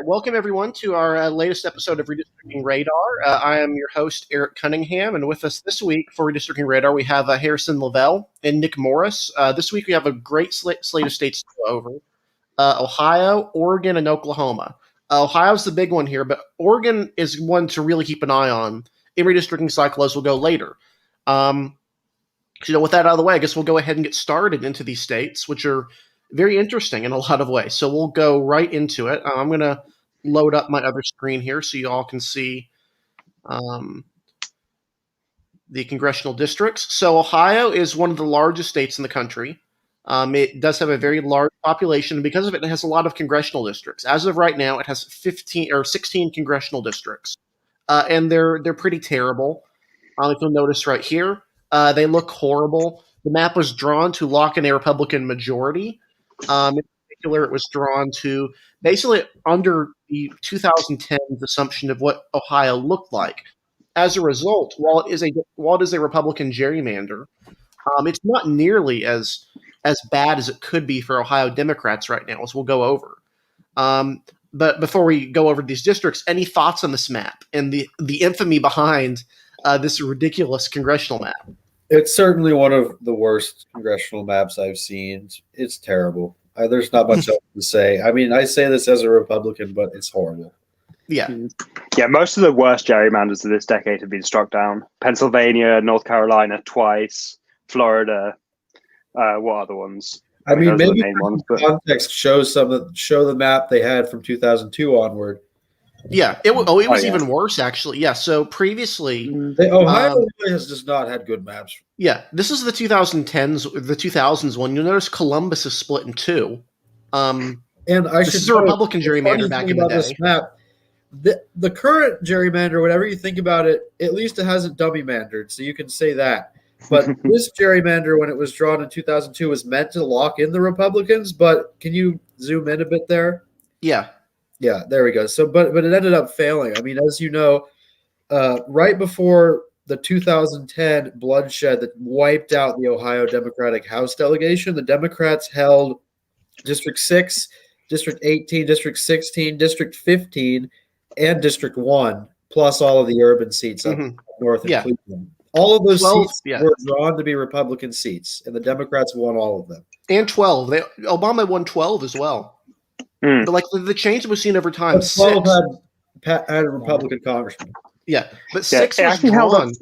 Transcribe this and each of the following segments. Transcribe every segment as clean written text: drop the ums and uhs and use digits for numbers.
welcome everyone to our latest episode of Redistricting Radar. I am your host, Eric Cunningham, and with us this week for Redistricting Radar, we have Harrison Lavelle and Nick Morris. This week we have a great slate of states to go over. Ohio, Oregon, and Oklahoma. Ohio's the big one here, but Oregon is one to really keep an eye on in redistricting cycle as we'll go later. With that out of the way, I guess we'll go ahead and get started into these states, which are very interesting in a lot of ways. So we'll go right into it. I'm going to load up my other screen here so you all can see the congressional districts. So Ohio is one of the largest states in the country. It does have a very large population, and because of it, it has a lot of congressional districts. As of right now, it has 15 or 16 congressional districts, and they're pretty terrible. If you'll notice right here, they look horrible. The map was drawn to lock in a Republican majority. In particular, it was drawn to basically under the 2010s assumption of what Ohio looked like. As a result, while it is a Republican gerrymander, it's not nearly as bad as it could be for Ohio Democrats right now, as we'll go over. But before we go over these districts, any thoughts on this map and the infamy behind this ridiculous congressional map? It's certainly one of the worst congressional maps I've seen. It's terrible. There's not much else to say. I mean, I say this as a Republican, but it's horrible. Yeah. Yeah, most of the worst gerrymanders of this decade have been struck down. Pennsylvania, North Carolina twice, Florida. What other ones? I mean, maybe context shows show the map they had from 2002 onward. Yeah, it was even worse, actually. Yeah, so previously... Ohio has just not had good maps. Yeah, this is the 2000s one. You'll notice Columbus is split in two. This is a Republican gerrymander back in the day. This map, the current gerrymander, whatever you think about it, at least it hasn't dummy-mandered, so you can say that. But this gerrymander, when it was drawn in 2002, was meant to lock in the Republicans, but can you zoom in a bit there? Yeah. Yeah, there we go. So, but it ended up failing. I mean, as you know, right before the 2010 bloodshed that wiped out the Ohio Democratic House delegation, the Democrats held District 6, District 18, District 16, District 15, and District 1, plus all of the urban seats up north in Cleveland. All of those seats were drawn to be Republican seats, and the Democrats won all of them. And 12. Obama won 12 as well. But like the change that we've seen over time, 12 had a Republican congressman. Yeah, but 6 was drawn.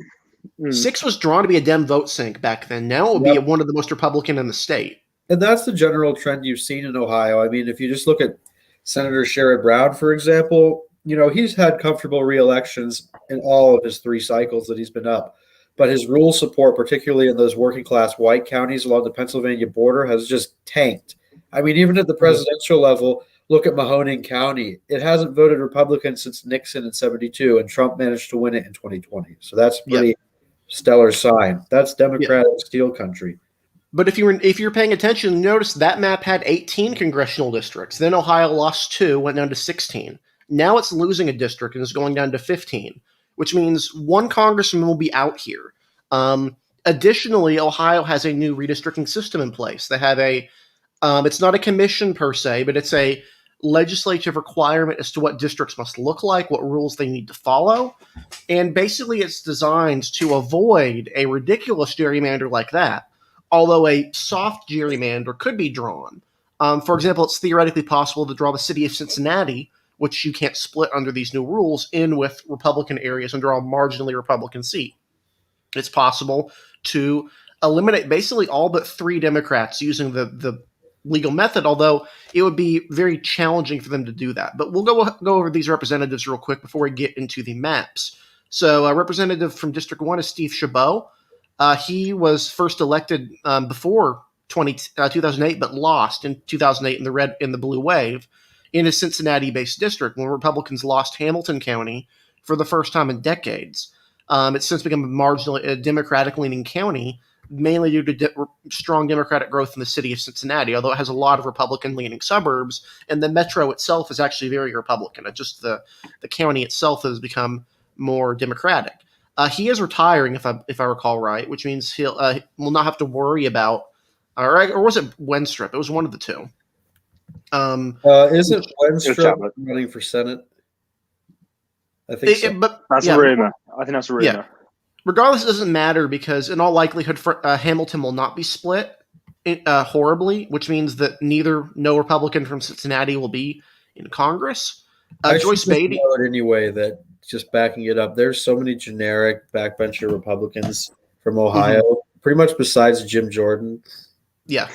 6 was drawn to be a Dem vote sink back then. Now it would be one of the most Republican in the state. And that's the general trend you've seen in Ohio. I mean, if you just look at Senator Sherrod Brown, for example, he's had comfortable re-elections in all of his 3 cycles that he's been up. But his rural support, particularly in those working-class white counties along the Pennsylvania border, has just tanked. I mean, even at the presidential level, look at Mahoning County. It hasn't voted Republican since Nixon in 72, and Trump managed to win it in 2020. So that's a pretty stellar sign. That's Democratic steel country. But if you're paying attention, notice that map had 18 congressional districts. Then Ohio lost 2, went down to 16. Now it's losing a district and is going down to 15, which means 1 congressman will be out here. Additionally, Ohio has a new redistricting system in place. They have it's not a commission per se, but it's a legislative requirement as to what districts must look like, what rules they need to follow. And basically it's designed to avoid a ridiculous gerrymander like that, although a soft gerrymander could be drawn. For example, it's theoretically possible to draw the city of Cincinnati, which you can't split under these new rules, in with Republican areas and draw a marginally Republican seat. It's possible to eliminate basically all but 3 Democrats using the legal method, although it would be very challenging for them to do that. But we'll go over these representatives real quick before we get into the maps. So a representative from District 1 is Steve Chabot. He was first elected before 2008, but lost in 2008 in the blue wave in his Cincinnati-based district when Republicans lost Hamilton County for the first time in decades. It's since become a marginally Democratic-leaning county, mainly due to strong Democratic growth in the city of Cincinnati, although it has a lot of Republican-leaning suburbs, and the metro itself is actually very Republican. It's just the county itself has become more Democratic. He is retiring, if I recall right, which means he'll will not have to worry about, or was it Wenstrup? It was one of the two. Isn't It was Wenstrup Chabot. running for Senate? I think so. But That's yeah, a rumor. I think that's a rumor. regardless, it doesn't matter because in all likelihood, Hamilton will not be split horribly, which means that no Republican from Cincinnati will be in Congress. I should Joyce just Beatty. know it anyway. That just backing it up. There's so many generic backbencher Republicans from Ohio, pretty much besides Jim Jordan. Yeah.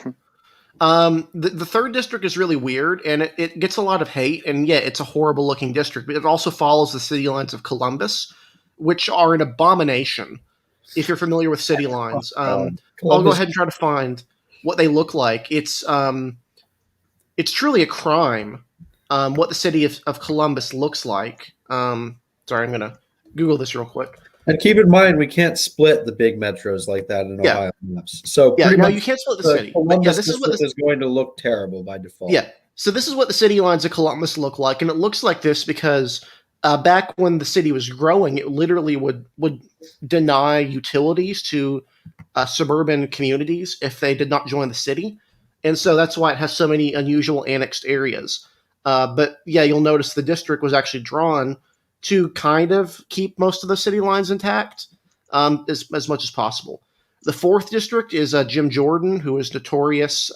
The third district is really weird, and it gets a lot of hate, and yeah, it's a horrible looking district, but it also follows the city lines of Columbus, which are an abomination. If you're familiar with city lines, I'll go ahead and try to find what they look like. It's truly a crime what the city of Columbus looks like. Sorry, I'm gonna Google this real quick. And keep in mind, we can't split the big metros like that in Ohio maps. So yeah, pretty no, much you can't split the city. But yeah, this is what is going to look terrible by default. Yeah, so this is what the city lines of Columbus look like, and it looks like this because back when the city was growing, it literally would deny utilities to suburban communities if they did not join the city, and so that's why it has so many unusual annexed areas. But yeah, you'll notice the district was actually drawn to kind of keep most of the city lines intact as much as possible. The fourth district is Jim Jordan, who is notorious.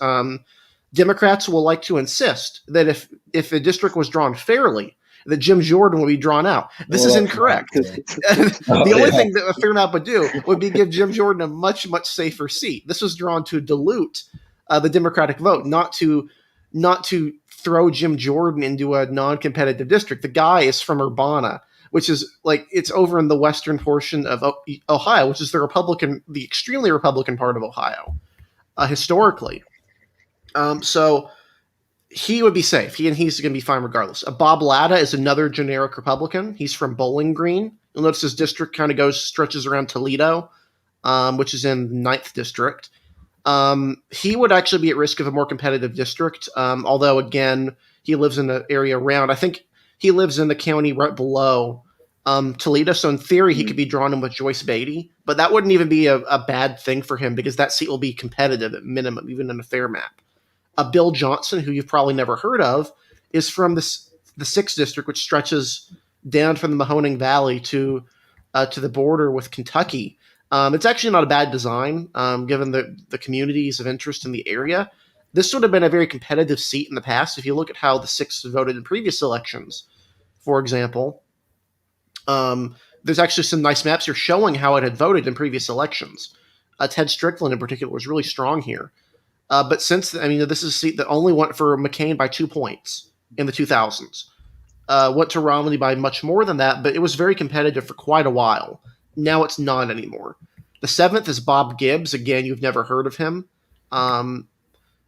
Democrats will like to insist that if a district was drawn fairly, that Jim Jordan would be drawn out. This is incorrect. The only thing that a fair map would do would be give Jim Jordan a much, much safer seat. This was drawn to dilute the Democratic vote, not to throw Jim Jordan into a non-competitive district. The guy is from Urbana, which is like it's over in the western portion of Ohio, which is the extremely Republican part of Ohio, historically. So he would be safe. He's going to be fine regardless. Bob Latta is another generic Republican. He's from Bowling Green. You'll notice his district kind of stretches around Toledo, which is in the 9th district. He would actually be at risk of a more competitive district, although, again, he lives in the area around. I think he lives in the county right below Toledo, so in theory, he could be drawn in with Joyce Beatty, but that wouldn't even be a bad thing for him because that seat will be competitive at minimum, even in a fair map. Bill Johnson, who you've probably never heard of, is from the 6th district, which stretches down from the Mahoning Valley to the border with Kentucky. It's actually not a bad design, given the communities of interest in the area. This would have been a very competitive seat in the past. If you look at how the 6th voted in previous elections, for example, there's actually some nice maps here showing how it had voted in previous elections. Ted Strickland, in particular, was really strong here. But this is a seat that only went for McCain by 2 points in the 2000s. Went to Romney by much more than that, but it was very competitive for quite a while. Now it's not anymore. The 7th is Bob Gibbs. Again, you've never heard of him.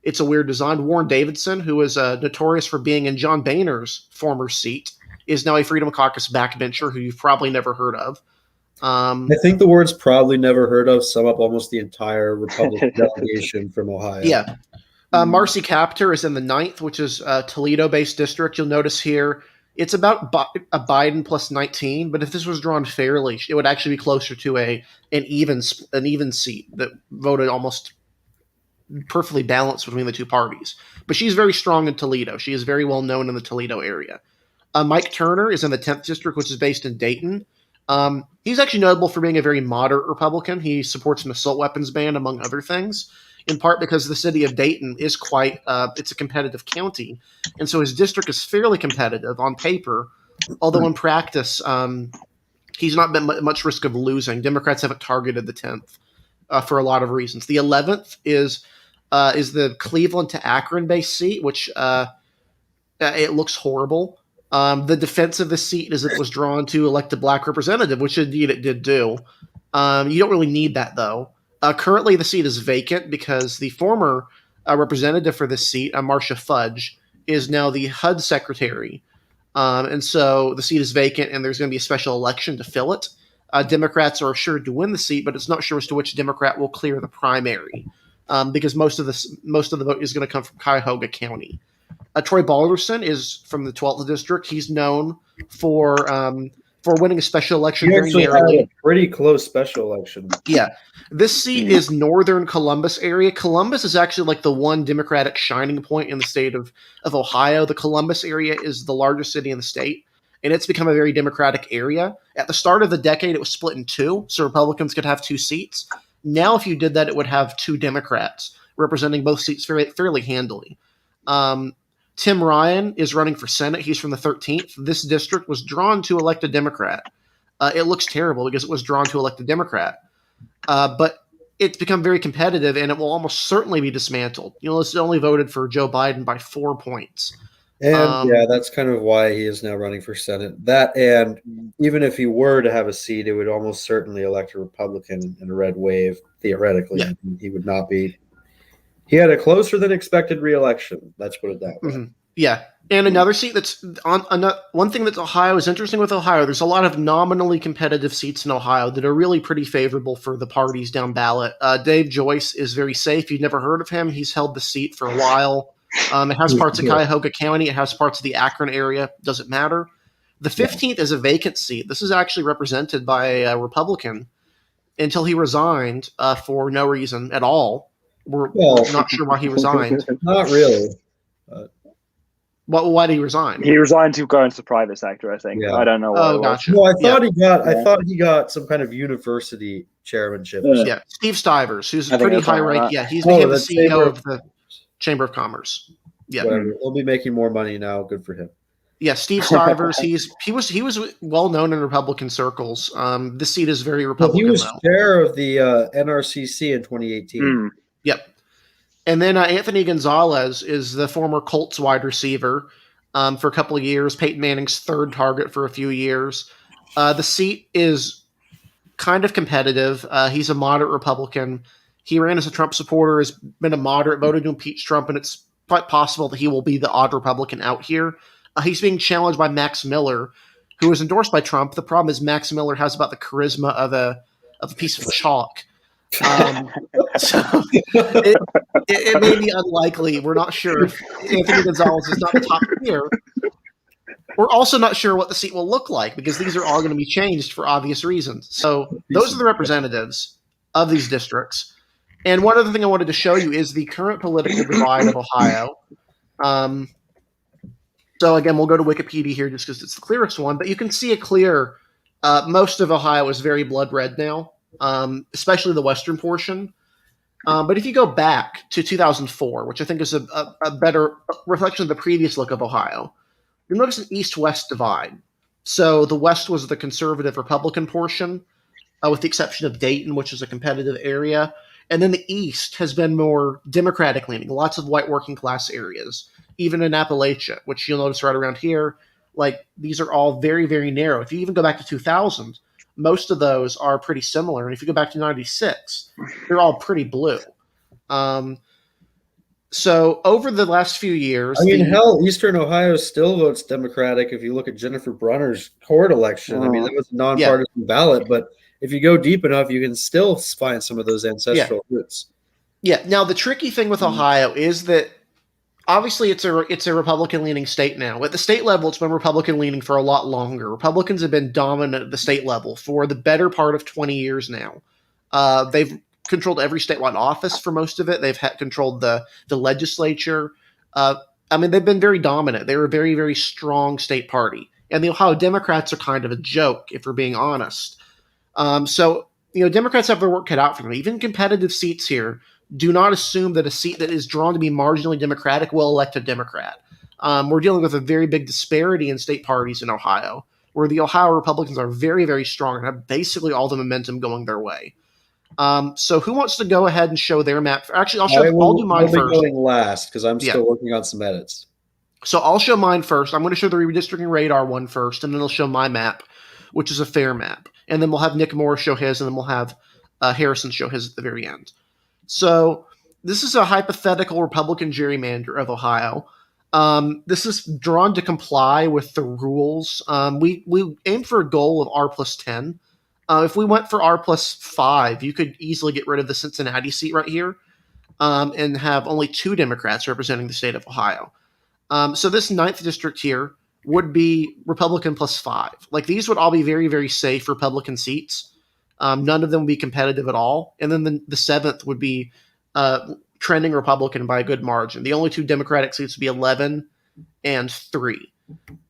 It's a weird design. Warren Davidson, who is notorious for being in John Boehner's former seat, is now a Freedom Caucus backbencher who you've probably never heard of. I think the words "probably never heard of" sum up almost the entire Republican delegation from Ohio. Yeah. Marcy Kaptur is in the 9th, which is a Toledo-based district. You'll notice here it's about a Biden plus 19, but if this was drawn fairly, it would actually be closer to an even seat that voted almost perfectly balanced between the two parties. But she's very strong in Toledo. She is very well known in the Toledo area. Mike Turner is in the 10th district, which is based in Dayton. He's actually notable for being a very moderate Republican. He supports an assault weapons ban, among other things, in part because the city of Dayton is it's a competitive county. And so his district is fairly competitive on paper, although in practice, he's not been much risk of losing. Democrats haven't targeted the 10th for a lot of reasons. The 11th is the Cleveland to Akron-based seat, which it looks horrible. The defense of the seat is it was drawn to elect a black representative, which indeed it did do. You don't really need that, though. Currently, the seat is vacant because the former representative for this seat, Marcia Fudge, is now the HUD secretary. And so the seat is vacant, and there's going to be a special election to fill it. Democrats are assured to win the seat, but it's not sure as to which Democrat will clear the primary because most of the vote is going to come from Cuyahoga County. Troy Balderson is from the 12th district. He's known for for winning a special election He very actually had narrowly. a pretty close special election. Yeah. This seat is northern Columbus area. Columbus is actually like the one Democratic shining point in the state of Ohio. The Columbus area is the largest city in the state, and it's become a very Democratic area. At the start of the decade, it was split in two, so Republicans could have 2 seats. Now, if you did that, it would have 2 Democrats representing both seats fairly handily. Tim Ryan is running for Senate. He's from the 13th. This district was drawn to elect a Democrat. It looks terrible because it was drawn to elect a Democrat. But it's become very competitive, and it will almost certainly be dismantled. It's only voted for Joe Biden by 4 points. And that's kind of why he is now running for Senate. That, and even if he were to have a seat, it would almost certainly elect a Republican in a red wave. Theoretically, Yeah. he would not be. He had a closer than expected reelection. Let's put it that way. Mm-hmm. Yeah. And another seat that's one thing that's Ohio is interesting with Ohio. There's a lot of nominally competitive seats in Ohio that are really pretty favorable for the parties down ballot. Dave Joyce is very safe. You've never heard of him. He's held the seat for a while. It has parts of Cuyahoga County. It has parts of the Akron area. Doesn't matter. The 15th is a vacant seat. This is actually represented by a Republican until he resigned for no reason at all. We're not sure why he resigned. Not really. Why did he resign? He resigned to go into the private sector, I think. Yeah. I don't know why. Oh, gotcha. No, I thought he got some kind of university chairmanship. Yeah, Steve Stivers, who's I think pretty that's high right. rank. Yeah, he's became the that's CEO of the Chamber of Commerce. Yeah, Whatever. He'll be making more money now. Good for him. yeah, Steve Stivers. He was well known in Republican circles. This seat is very Well, Republican. he was though. chair of the NRCC in 2018. Yep. And then Anthony Gonzalez is the former Colts wide receiver for a couple of years. Peyton Manning's third target for a few years. The seat is kind of competitive. He's a moderate Republican. He ran as a Trump supporter, has been a moderate, voted to impeach Trump, and it's quite possible that he will be the odd Republican out here. He's being challenged by Max Miller, who is endorsed by Trump. The problem is Max Miller has about the charisma of a piece of chalk. So it may be unlikely. We're not sure if Anthony Gonzalez is not the top tier. We're also not sure what the seat will look like because these are all going to be changed for obvious reasons. So those are the representatives of these districts. And one other thing I wanted to show you is the current political divide of Ohio. So again, we'll go to Wikipedia here just because it's the clearest one, but you can see a clear, most of Ohio is very blood red now, especially the western portion. But if you go back to 2004, which I think is a better reflection of the previous look of Ohio, you'll notice an east-west divide. So the west was the conservative Republican portion, with the exception of Dayton, which is a competitive area. And then the east has been more Democratic-leaning, lots of white working-class areas, even in Appalachia, which you'll notice right around here. Like, these are all very, very narrow. If you even go back to 2000, most of those are pretty similar. And if you go back to 96, they're all pretty blue. So over the last few years, I mean, hell, Eastern Ohio still votes Democratic. If you look at Jennifer Brunner's court election, I mean, that was a nonpartisan ballot, but if you go deep enough, you can still find some of those ancestral roots. Yeah. Now, the tricky thing with Ohio is that obviously it's a Republican-leaning state now. At the state level, it's been Republican-leaning for a lot longer. Republicans have been dominant at the state level for the better part of 20 years now. They've controlled every statewide office for most of it. They've controlled the legislature. I mean, they've been very dominant. They're a very, very strong state party. And the Ohio Democrats are kind of a joke, if we're being honest. So, Democrats have their work cut out for them. Even competitive seats here, do not assume that a seat that is drawn to be marginally Democratic will elect a Democrat. We're dealing with a very big disparity in state parties in Ohio, where the Ohio Republicans are very, very strong and have basically all the momentum going their way. So who wants to go ahead and show their map? Actually, I'll do mine first. I'll be going last because I'm still working on some edits. So I'll show mine first. I'm going to show the redistricting radar one first, and then I'll show my map, which is a fair map. And then we'll have Nick Moore show his, and then we'll have Harrison show his at the very end. So this is a hypothetical Republican gerrymander of Ohio. This is drawn to comply with the rules. We aim for a goal of R plus 10. If we went for R plus 5, you could easily get rid of the Cincinnati seat right here and have only 2 Democrats representing the state of Ohio. So this 9th district here, would be Republican plus 5. Like these would all be very, very safe Republican seats. None of them would be competitive at all. And then the seventh would be trending Republican by a good margin. The only two Democratic seats would be 11 and 3.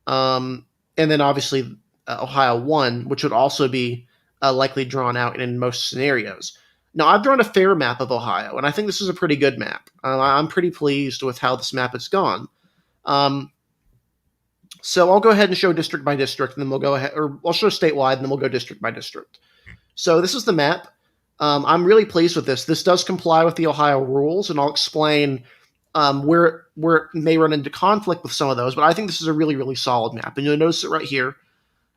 And then obviously Ohio 1, which would also be likely drawn out in most scenarios. Now, I've drawn a fair map of Ohio, and I think this is a pretty good map. I'm pretty pleased with how this map has gone. So I'll go ahead and show district by district, and then we'll go ahead, or I'll show statewide, and then we'll go district by district. So this is the map. I'm really pleased with this. This does comply with the Ohio rules, and I'll explain where it may run into conflict with some of those. But I think this is a really, really solid map, and you'll notice it right here.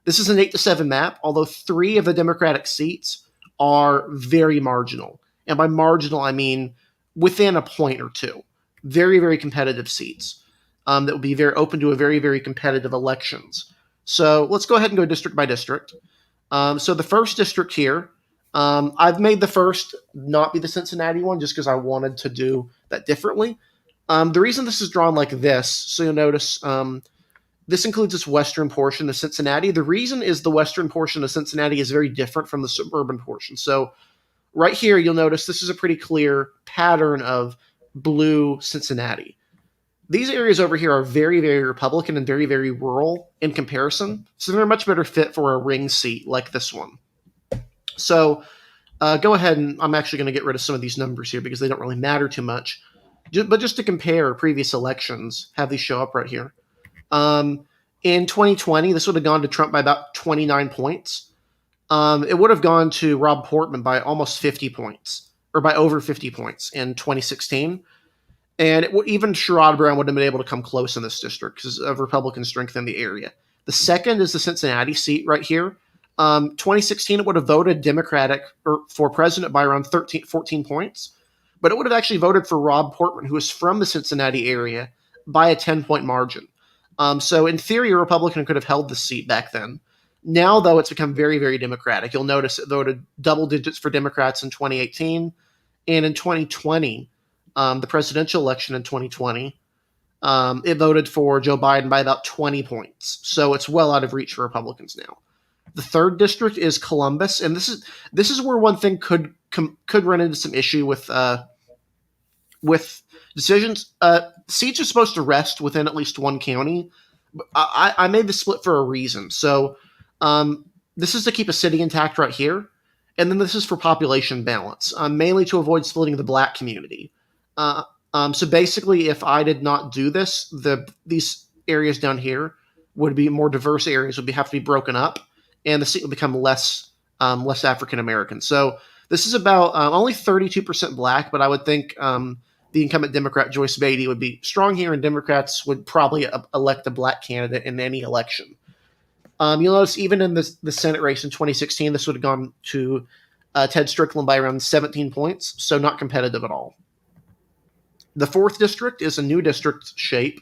This is an 8-7 map, although 3 of the Democratic seats are very marginal. And by marginal, I mean within a point or two. Very, very competitive seats that will be very open to a very, very competitive elections. So let's go ahead and go district by district. So the first district here, I've made the first not be the Cincinnati one just because I wanted to do that differently. The reason this is drawn like this, so you'll notice this includes this western portion of Cincinnati. The reason is the western portion of Cincinnati is very different from the suburban portion. So right here, you'll notice this is a pretty clear pattern of blue Cincinnati. These areas over here are very, very Republican and very, very rural in comparison. So they're a much better fit for a ring seat like this one. So go ahead, and I'm actually going to get rid of some of these numbers here because they don't really matter too much. But just to compare previous elections, have these show up right here. In 2020, this would have gone to Trump by about 29 points. It would have gone to Rob Portman by almost 50 points, or by over 50 points in 2016. And even Sherrod Brown would have been able to come close in this district because of Republican strength in the area. The second is the Cincinnati seat right here. 2016, it would have voted Democratic for president by around 14 points. But it would have actually voted for Rob Portman, who is from the Cincinnati area, by a 10-point margin. So in theory, a Republican could have held the seat back then. Now, though, it's become very, very Democratic. You'll notice it voted double digits for Democrats in 2018. And in 2020, the presidential election in 2020, it voted for Joe Biden by about 20 points. So it's well out of reach for Republicans now. The third district is Columbus, and this is where one thing could run into some issue with decisions. Seats are supposed to rest within at least one county. I made the split for a reason. So this is to keep a city intact right here, and then this is for population balance, mainly to avoid splitting the Black community. So basically, if I did not do this, these areas down here would be more diverse areas, would have to be broken up, and the seat would become less African American. So this is about only 32% Black, but I would think the incumbent Democrat Joyce Beatty would be strong here, and Democrats would probably elect a Black candidate in any election. You'll notice even in the Senate race in 2016, this would have gone to Ted Strickland by around 17 points, so not competitive at all. The fourth district is a new district shape.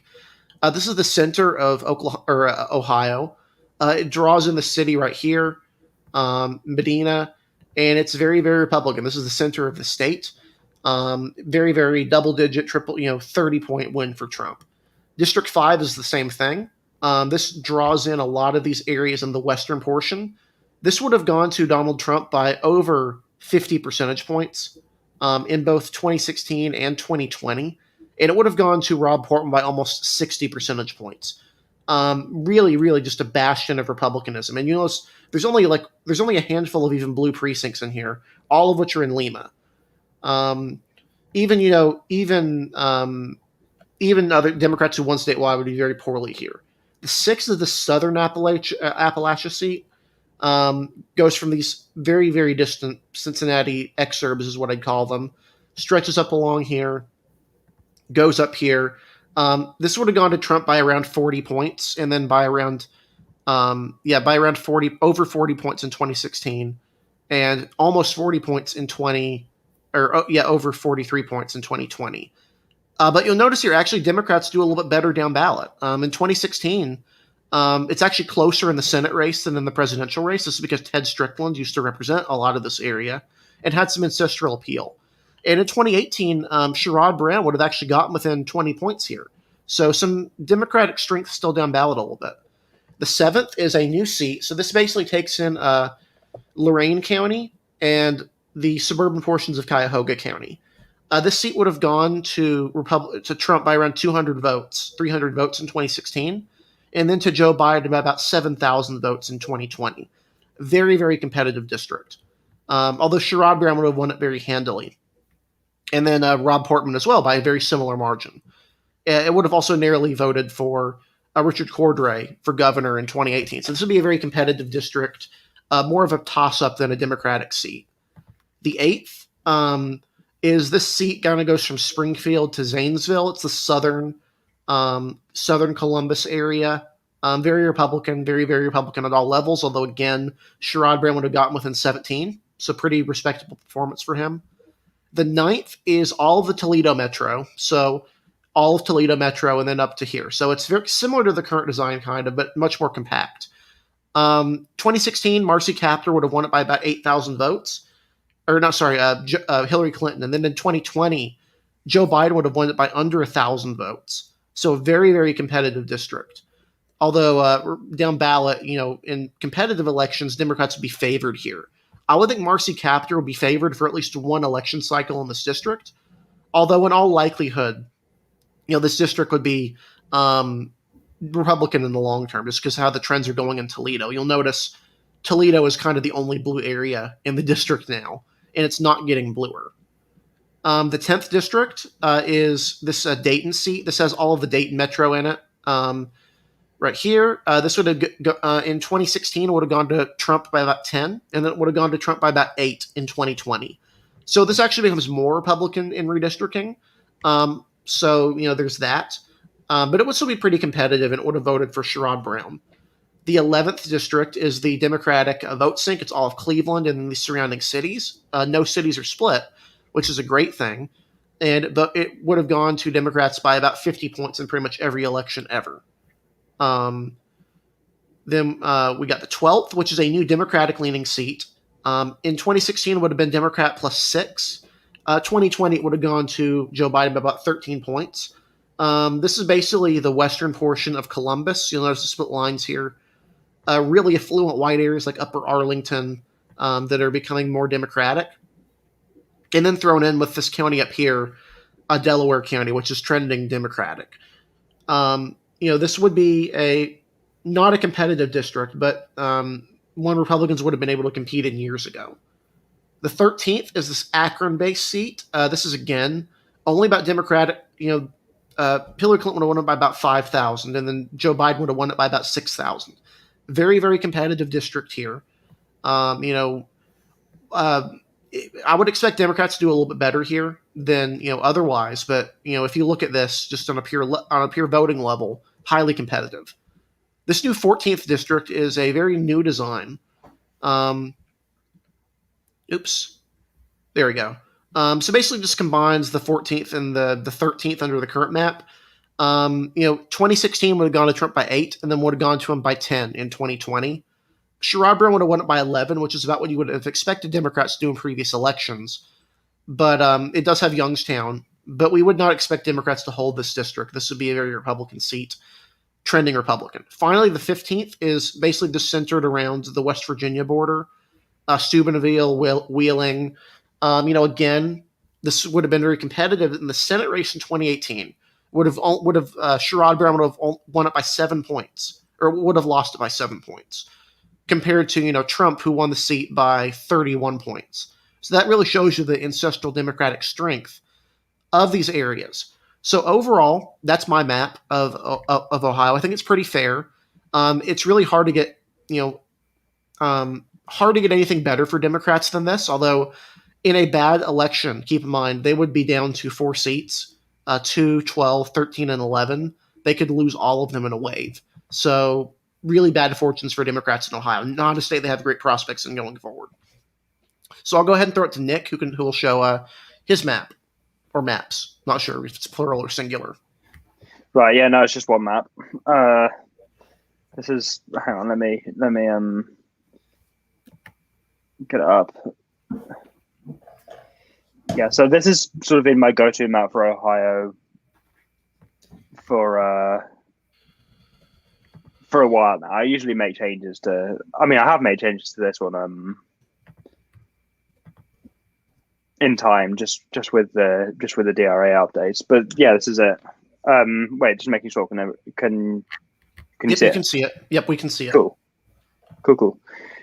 This is the center of Ohio. It draws in the city right here, Medina, and it's very, very Republican. This is the center of the state. Very, very double-digit, 30-point win for Trump. District 5 is the same thing. This draws in a lot of these areas in the western portion. This would have gone to Donald Trump by over 50 percentage points in both 2016 and 2020. And it would have gone to Rob Portman by almost 60 percentage points. Really, really just a bastion of republicanism. And you notice there's only a handful of even blue precincts in here, all of which are in Lima. Even other Democrats who won statewide would be very poorly here. The sixth is the Southern Appalachia seat. Goes from these very, very distant Cincinnati exurbs, is what I'd call them, stretches up along here, goes up here. This would have gone to Trump by around 40 points, and then by around 40 points in 2016, and almost 40 points in over 43 points in 2020. But you'll notice here, actually, Democrats do a little bit better down ballot. In 2016, it's actually closer in the Senate race than in the presidential race. This is because Ted Strickland used to represent a lot of this area and had some ancestral appeal. And in 2018, Sherrod Brown would have actually gotten within 20 points here. So some Democratic strength still down ballot a little bit. The 7th is a new seat. So this basically takes in Lorain County and the suburban portions of Cuyahoga County. This seat would have gone to Trump by around 200 votes, 300 votes in 2016, and then to Joe Biden by about 7,000 votes in 2020. Very, very competitive district. Although Sherrod Brown would have won it very handily. And then Rob Portman as well by a very similar margin. It would have also narrowly voted for Richard Cordray for governor in 2018. So this would be a very competitive district, more of a toss-up than a Democratic seat. The 8th is this seat kind of goes from Springfield to Zanesville. It's the southern Columbus area. Very Republican, very, very Republican at all levels, although, again, Sherrod Brown would have gotten within 17, so pretty respectable performance for him. The 9th is all of the Toledo Metro, so all of Toledo Metro and then up to here. So it's very similar to the current design, kind of, but much more compact. 2016, Marcy Kaptur would have won it by about 8,000 votes. Or, no, sorry, Hillary Clinton. And then in 2020, Joe Biden would have won it by under 1,000 votes. So a very, very competitive district. Although down ballot, in competitive elections, Democrats would be favored here. I would think Marcy Kaptur would be favored for at least one election cycle in this district. Although in all likelihood, this district would be Republican in the long term, just because how the trends are going in Toledo. You'll notice Toledo is kind of the only blue area in the district now, and it's not getting bluer. The 10th district is this Dayton seat. This has all of the Dayton Metro in it. Right here, this would have in 2016 would have gone to Trump by about 10, and then it would have gone to Trump by about 8 in 2020. So this actually becomes more Republican in redistricting. So there's that, but it would still be pretty competitive, and it would have voted for Sherrod Brown. The 11th district is the Democratic vote sink. It's all of Cleveland and the surrounding cities. No cities are split, which is a great thing, and it would have gone to Democrats by about 50 points in pretty much every election ever. Then we got the 12th, which is a new Democratic-leaning seat. In 2016, it would have been Democrat plus 6. 2020, it would have gone to Joe Biden by about 13 points. This is basically the western portion of Columbus. You'll notice the split lines here. Really affluent white areas like Upper Arlington that are becoming more Democratic. And then thrown in with this county up here, Delaware County, which is trending Democratic. This would be not a competitive district, but one Republicans would have been able to compete in years ago. The 13th is this Akron-based seat. This is, again, only about Democratic. Hillary Clinton would have won it by about 5,000, and then Joe Biden would have won it by about 6,000. Very, very competitive district here. I would expect Democrats to do a little bit better here than otherwise, but if you look at this just on a pure voting level, highly competitive. This new 14th district is a very new design. There we go. So basically, just combines the 14th and the 13th under the current map. 2016 would have gone to Trump by 8, and then would have gone to him by 10 in 2020. Sherrod Brown would have won it by 11, which is about what you would have expected Democrats to do in previous elections. But it does have Youngstown. But we would not expect Democrats to hold this district. This would be a very Republican seat, trending Republican. Finally, the 15th is basically just centered around the West Virginia border, Steubenville, Wheeling. Again, this would have been very competitive in the Senate race in 2018. Sherrod Brown would have won it by 7 points, or would have lost it by 7 points, compared to Trump, who won the seat by 31 points. So that really shows you the ancestral Democratic strength of these areas. So overall, that's my map of Ohio. I think it's pretty fair. It's really hard to get anything better for Democrats than this. Although, in a bad election, keep in mind they would be down to 4 seats, 2, 12, 13, and 11. They could lose all of them in a wave. So really bad fortunes for Democrats in Ohio. Not a state they have great prospects in going forward. So I'll go ahead and throw it to Nick, who will show his map, or maps. Not sure if it's plural or singular. Right. Yeah. No, it's just one map. This is. Hang on. Let me get it up. Yeah. So this is sort of been my go-to map for Ohio for a while now. I usually make changes to. I mean, I have made changes to this one in time, just with the DRA updates. But yeah, this is it. Wait, just making sure. Can you Yep, see you it? can see it. Yep, we can see it. Cool.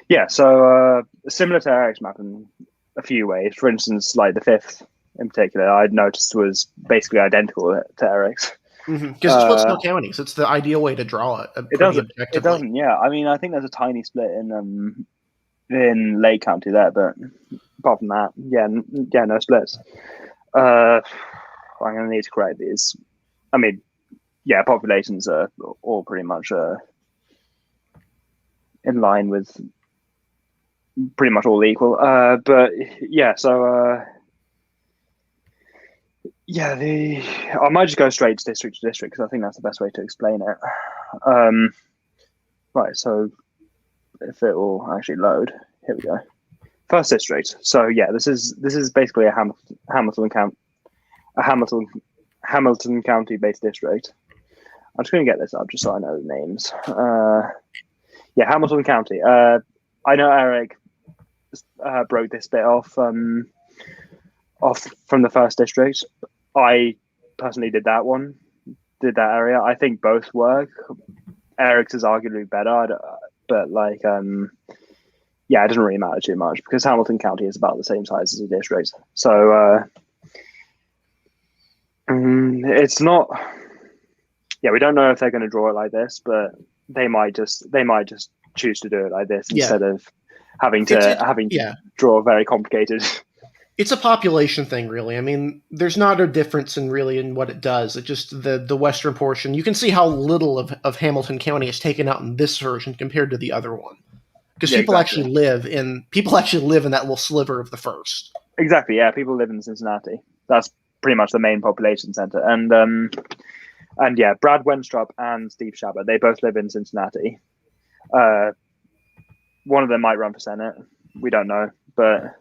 Yeah, so similar to Eric's map in a few ways. For instance, like the 5th in particular, I'd noticed was basically identical to Eric's. Because it's split counties. It's the ideal way to draw it. It doesn't. Yeah, I mean, I think there's a tiny split in Lake County there, but apart from that, no splits. I'm going to need to correct these. I mean, yeah, populations are all pretty much in line with pretty much all equal. But yeah, so I might just go straight to district because I think that's the best way to explain it. Right, so if it will actually load, here we go. First district. So yeah, this is basically a Hamilton County based district. I'm just going to get this up just so I know the names. Yeah, Hamilton County. I know Eric broke this bit off from the first district. I personally did that area. I think both work. Eric's is arguably better, but like, yeah, it doesn't really matter too much because Hamilton County is about the same size as a district. So it's not. Yeah, we don't know if they're going to draw it like this, but they might just choose to do it like this instead of having to draw very complicated. It's a population thing, really. I mean, there's not a difference in what it does. It just the western portion. You can see how little of Hamilton County is taken out in this version compared to the other one, because people actually live in that little sliver of the first. Exactly. Yeah, people live in Cincinnati. That's pretty much the main population center, and yeah, Brad Wenstrup and Steve Schaber, they both live in Cincinnati. One of them might run for Senate. We don't know, but.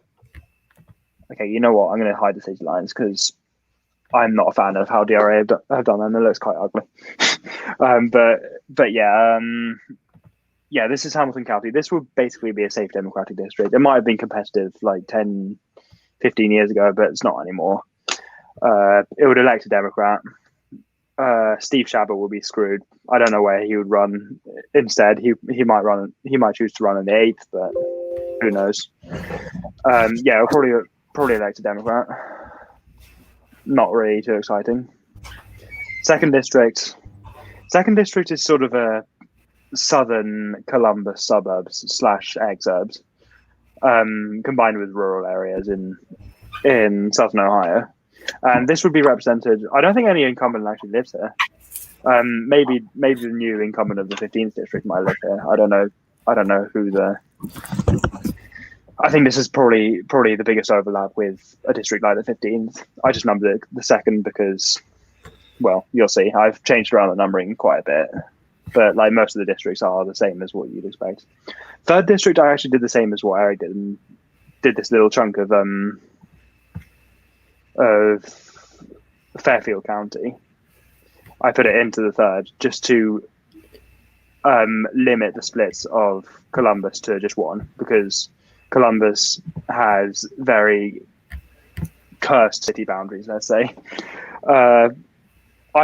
Okay, you know what? I'm going to hide the city lines because I'm not a fan of how DRA have done them. It looks quite ugly. But yeah, this is Hamilton County. This would basically be a safe Democratic district. It might have been competitive like 10, 15 years ago, but it's not anymore. It would elect a Democrat. Steve Schaber will be screwed. I don't know where he would run instead. He might choose to run in the 8th, but who knows? Yeah, probably elect a Democrat. Not really too exciting. Second district is sort of a southern Columbus suburbs / exurbs, combined with rural areas in southern Ohio. And this would be represented. I don't think any incumbent actually lives here. Maybe the new incumbent of the 15th district might live here. I don't know who the. I think this is probably the biggest overlap with a district like the 15th. I just numbered it the second because, well, you'll see. I've changed around the numbering quite a bit, but like most of the districts are the same as what you'd expect. Third district, I actually did the same as what Eric did, and did this little chunk of Fairfield County. I put it into the third just to limit the splits of Columbus to just one, because Columbus has very cursed city boundaries, let's say. I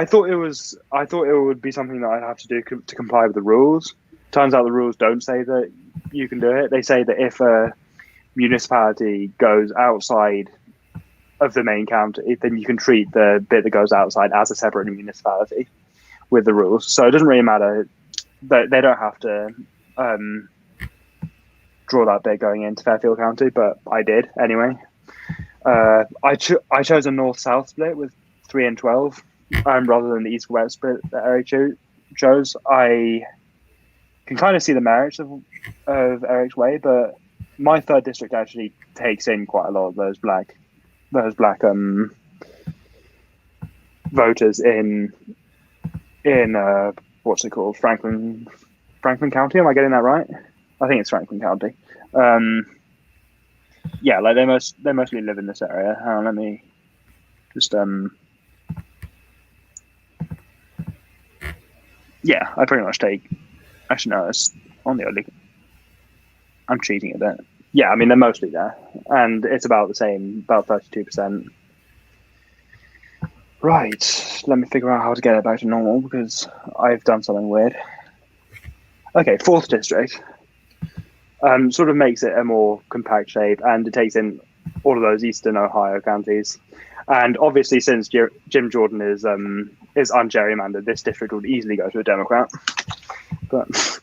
thought it would be something that I'd have to do to comply with the rules. Turns out the rules don't say that you can do it. They say that if a municipality goes outside of the main county, then you can treat the bit that goes outside as a separate municipality with the rules. So it doesn't really matter. They don't have to draw that bit going into Fairfield County, but I did anyway. I chose a north-south split with 3 and 12 rather than the east-west split that Eric chose. I can kind of see the merits of Eric's way, but my third district actually takes in quite a lot of those black voters in what's it called, Franklin County. Am I getting that right? I think it's Franklin County. Yeah, like they mostly live in this area. Hang on, let me just yeah, I pretty much take Actually, no, it's on the early. I'm cheating a bit. Yeah, I mean, they're mostly there. And it's about the same, about 32%. Right, let me figure out how to get it back to normal because I've done something weird. Okay, 4th district. Sort of makes it a more compact shape, and it takes in all of those eastern Ohio counties. And obviously, since Jim Jordan is ungerrymandered, this district would easily go to a Democrat. But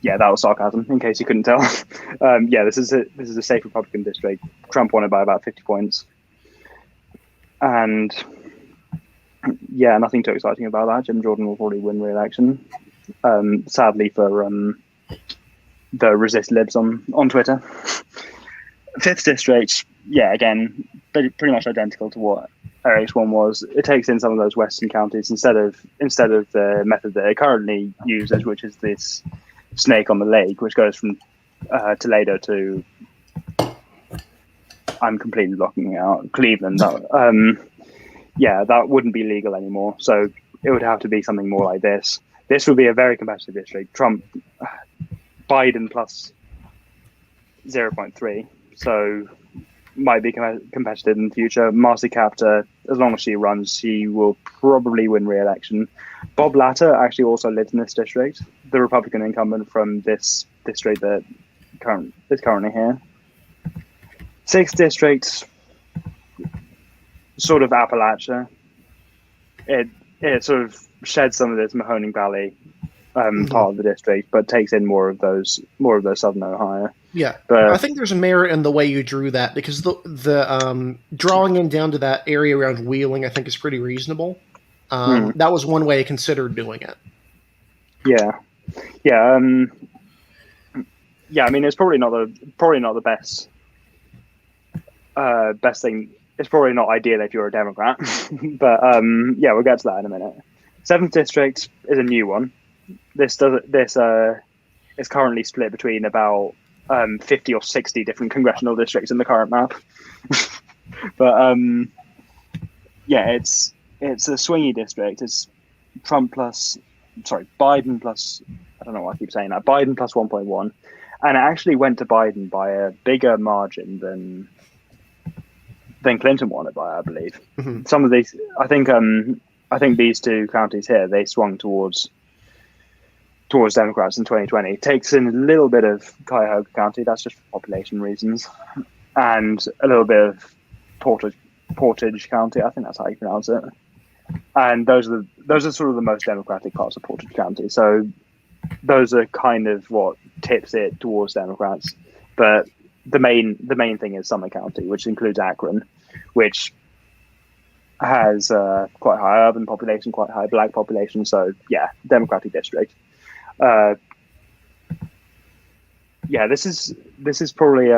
yeah, that was sarcasm, in case you couldn't tell. Yeah, this is a safe Republican district. Trump won it by about 50 points, and yeah, nothing too exciting about that. Jim Jordan will probably win re-election. Sadly for the resist libs on Twitter. 5th district, yeah, again, pretty much identical to what RH1 was. It takes in some of those western counties instead of the method that it currently uses, which is this snake on the lake, which goes from Toledo to, I'm completely blocking out, Cleveland. Yeah, that wouldn't be legal anymore. So it would have to be something more like this. This would be a very competitive district. Biden plus 0.3, so might be competitive in the future. Marcy Kaptur, as long as she runs, she will probably win re-election. Bob Latter actually also lives in this district, the Republican incumbent from this district that is currently here. 6th district, sort of Appalachia. It sort of sheds some of this Mahoning Valley part of the district, but takes in more of those southern Ohio. Yeah, but I think there's a merit in the way you drew that, because the drawing in down to that area around Wheeling, I think, is pretty reasonable. That was one way I considered doing it. Yeah. I mean, it's probably not the best thing. It's probably not ideal if you're a Democrat, but yeah, we'll get to that in a minute. 7th district is a new one. This is currently split between about 50 or 60 different congressional districts in the current map. But yeah, it's a swingy district. It's Biden plus, I don't know why I keep saying that, Biden plus 1.1, and it actually went to Biden by a bigger margin than Clinton won it by, I believe. Mm-hmm. Some of these, I think these two counties here, they swung towards Democrats in 2020. It takes in a little bit of Cuyahoga County, that's just for population reasons, and a little bit of Portage County, I think that's how you pronounce it. And those are sort of the most Democratic parts of Portage County. So those are kind of what tips it towards Democrats. But the main thing is Summit County, which includes Akron, which has quite high urban population, quite high black population. So yeah, Democratic district. Yeah, this is probably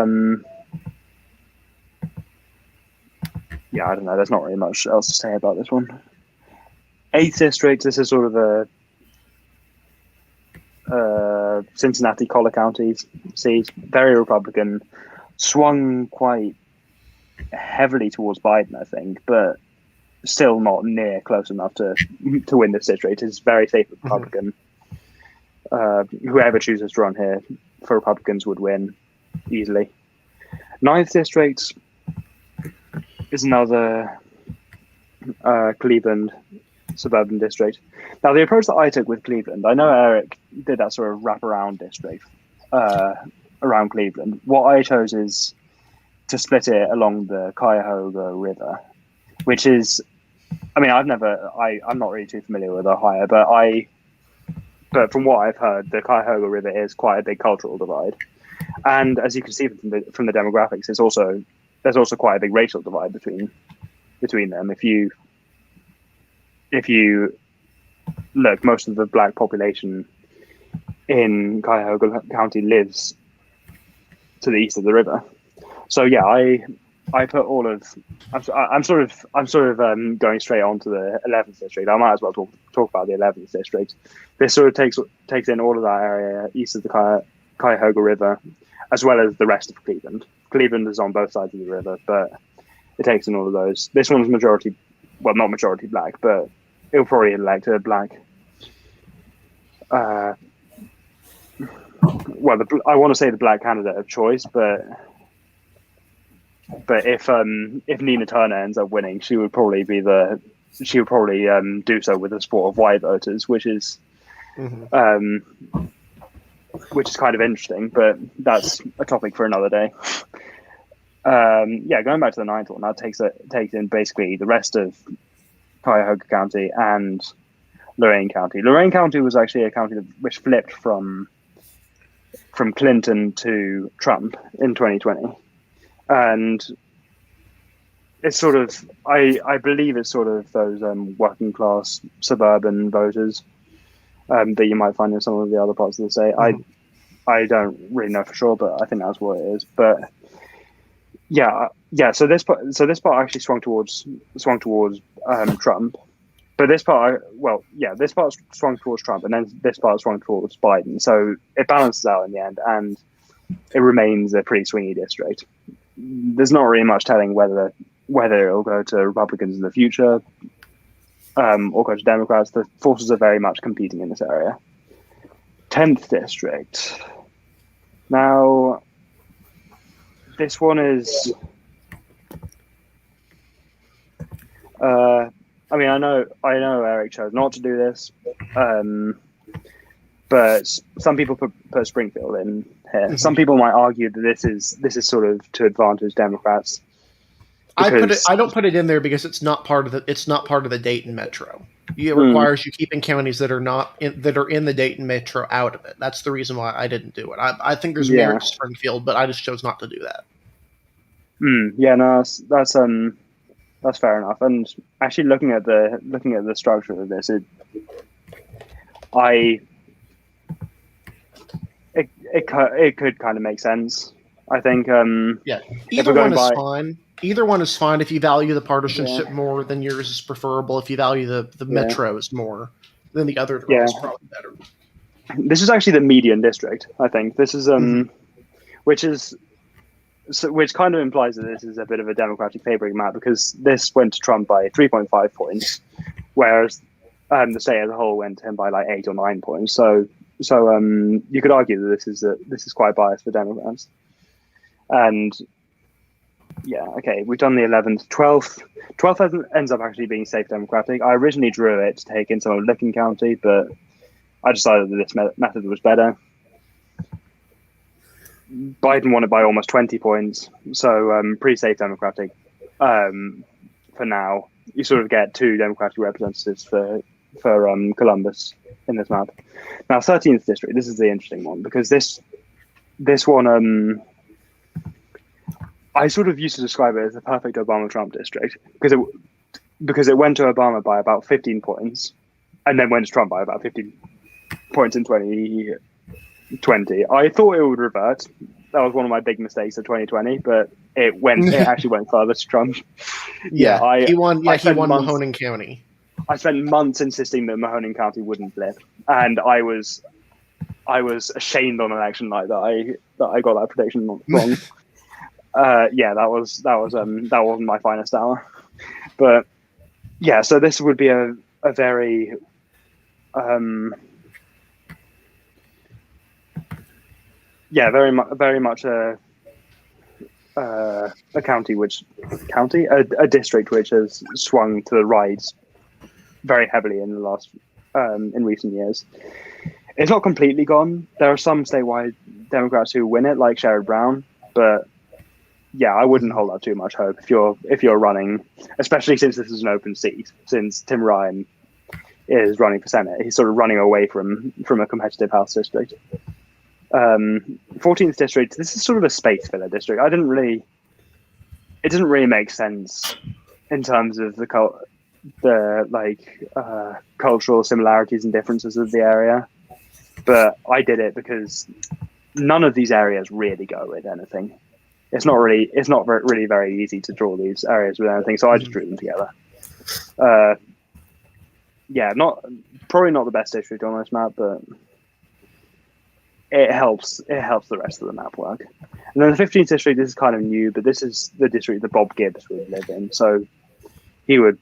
yeah, I don't know. There's not really much else to say about this one. 8th district. This is sort of a Cincinnati Collar Counties seat, very Republican, swung quite heavily towards Biden, I think, but still not near close enough to win this district. It's very safe Republican. Whoever chooses to run here for Republicans would win easily. 9th district is another Cleveland suburban district. Now, the approach that I took with Cleveland, I know Eric did that sort of wraparound district around Cleveland. What I chose is to split it along the Cuyahoga River, which is, I mean, I'm not really too familiar with Ohio, but from what I've heard, the Cuyahoga River is quite a big cultural divide. And as you can see from the demographics, there's also quite a big racial divide between them. If you look, most of the black population in Cuyahoga County lives to the east of the river. So yeah, I put all of. I'm sort of going straight on to the 11th district. I might as well talk about the 11th district. This sort of takes in all of that area east of the Cuyahoga River, as well as the rest of Cleveland. Cleveland is on both sides of the river, but it takes in all of those. This one's majority, well, not majority black, but He'll probably elect a black. Well, I want to say the black candidate of choice, but if Nina Turner ends up winning, she would probably do so with the support of white voters, which is kind of interesting, but that's a topic for another day. Going back to the ninth one, that takes in basically the rest of Cuyahoga County and Lorain County. Lorain County was actually a county which flipped from Clinton to Trump in 2020, and it's sort of I believe it's sort of those working class suburban voters that you might find in some of the other parts of the state. I don't really know for sure, but I think that's what it is. But yeah. So this part actually swung towards Trump. But this part, this part swung towards Trump, and then this part swung towards Biden. So it balances out in the end, and it remains a pretty swingy district. There's not really much telling whether it'll go to Republicans in the future or go to Democrats. The forces are very much competing in this area. 10th district. Now, this one is. I know Eric chose not to do this, but some people put Springfield in here. Mm-hmm. Some people might argue that this is sort of to advantage Democrats. I don't put it in there because it's not part of the Dayton Metro. It requires you keeping counties that are in the Dayton Metro out of it. That's the reason why I didn't do it. I think there's merit to Springfield, but I just chose not to do that. That's fair enough. And actually, looking at the structure of this, it could kind of make sense. I think. Either one is fine. Either one is fine if you value the partisanship more, then yours is preferable. If you value the metros more, then the other is probably better. This is actually the median district. I think this is which kind of implies that this is a bit of a Democratic favoring map, because this went to Trump by 3.5 points, whereas the state as a whole went to him by like 8 or 9 points. So you could argue that this is quite biased for Democrats. And we've done the 11th, 12th. 12th ends up actually being safe Democratic. I originally drew it to take in some of Licking County, but I decided that this method was better. Biden won it by almost 20 points, so pretty safe Democratic for now. You sort of get 2 Democratic representatives for Columbus in this map. Now, 13th district. This is the interesting one, because this one I sort of used to describe it as the perfect Obama-Trump district, because it went to Obama by about 15 points, and then went to Trump by about 15 points in 2020. I thought it would revert. That was one of my big mistakes of 2020, but it actually went further to Trump. He won Mahoning County. I spent months insisting that Mahoning County wouldn't flip, and I was ashamed on election night that I got that prediction wrong. That wasn't my finest hour, but so this would be a very very much a district which has swung to the right very heavily in the last in recent years. It's not completely gone. There are some statewide Democrats who win it, like Sherrod Brown, but I wouldn't hold out too much hope if you're running, especially since this is an open seat. Since Tim Ryan is running for Senate, he's sort of running away from a competitive House district. 14th district. This is sort of a space filler district. It didn't really make sense in terms of the cultural similarities and differences of the area, but I did it because none of these areas really go with anything. It's not really very easy to draw these areas with anything, so I just drew them together. Probably not the best district on this map, but it helps the rest of the map work. And then the 15th district, this is kind of new, but this is the district that Bob Gibbs would live in, so he would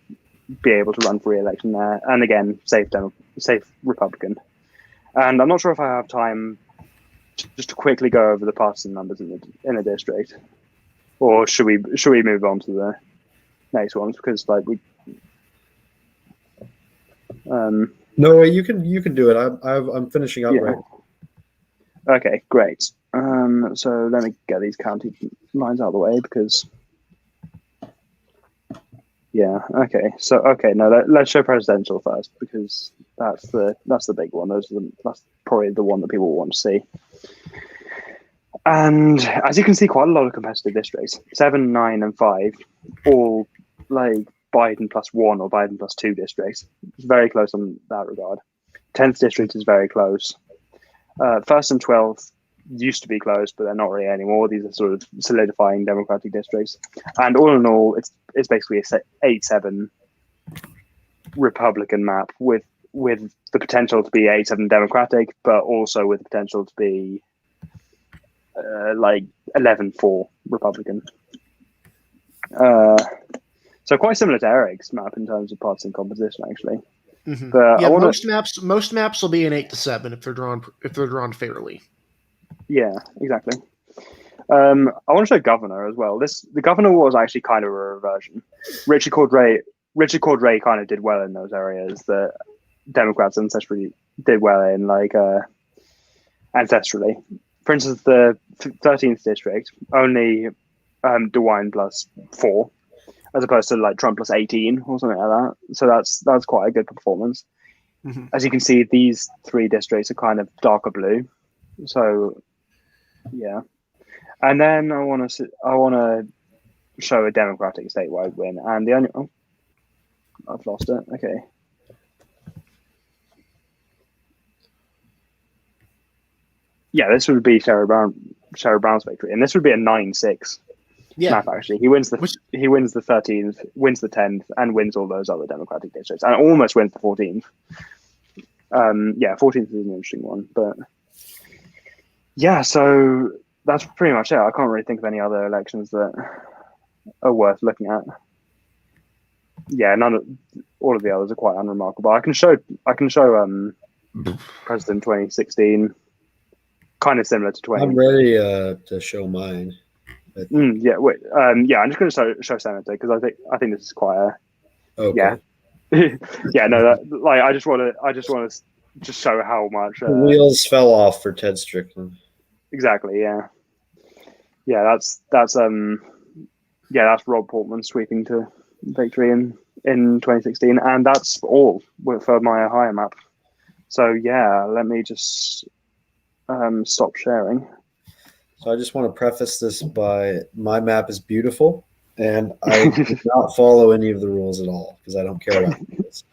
be able to run for re-election there. And again, safe Republican. And I'm not sure if I have time just to quickly go over the partisan numbers in the district, or should we move on to the next ones, because like we. No, you can do it. I'm finishing up right. Okay, great. So let me get these county lines out of the way because. Yeah. Okay. So let's show presidential first because that's the big one. That's probably the one that people want to see. And as you can see, quite a lot of competitive districts: 7, 9, and 5, all like Biden +1 or Biden +2 districts. It's very close on that regard. 10th district is very close. 1st and 12th used to be close, but they're not really anymore. These are sort of solidifying Democratic districts. And all in all, it's basically a 8-7 Republican map with the potential to be 8-7 Democratic, but also with the potential to be like 11-4 Republican. So quite similar to Eric's map in terms of partisan composition, actually. Mm-hmm. But yeah, most maps will be an 8-7 if they're drawn fairly. Yeah, exactly. I want to show governor as well. The governor was actually kind of a reversion. Richard Cordray kind of did well in those areas that Democrats ancestrally did well in, like ancestrally. For instance, the 13th district only DeWine +4, as opposed to like Trump +18 or something like that. So that's quite a good performance. Mm-hmm. As you can see, these 3 districts are kind of darker blue. So yeah, and then I want to show a Democratic statewide win, and I've lost it. Okay. Yeah, this would be Sherrod Brown's victory, and this would be a 9-6 map. Actually, he wins the 13th, wins the 10th, and wins all those other Democratic districts, and almost wins the 14th. 14th is an interesting one, but yeah. So that's pretty much it. I can't really think of any other elections that are worth looking at. Yeah, all of the others are quite unremarkable. I can show President 2016. Kind of similar to 20. I'm ready to show mine. I'm just going to show Senator because I think this is quite a okay. Yeah. I just want to just show how much the wheels fell off for Ted Strickland. Exactly. Yeah. That's Rob Portman sweeping to victory in 2016, and that's all for my Ohio map. So yeah, let me just stop sharing. So I just want to preface this by my map is beautiful, and I did not follow any of the rules at all because I don't care about rules.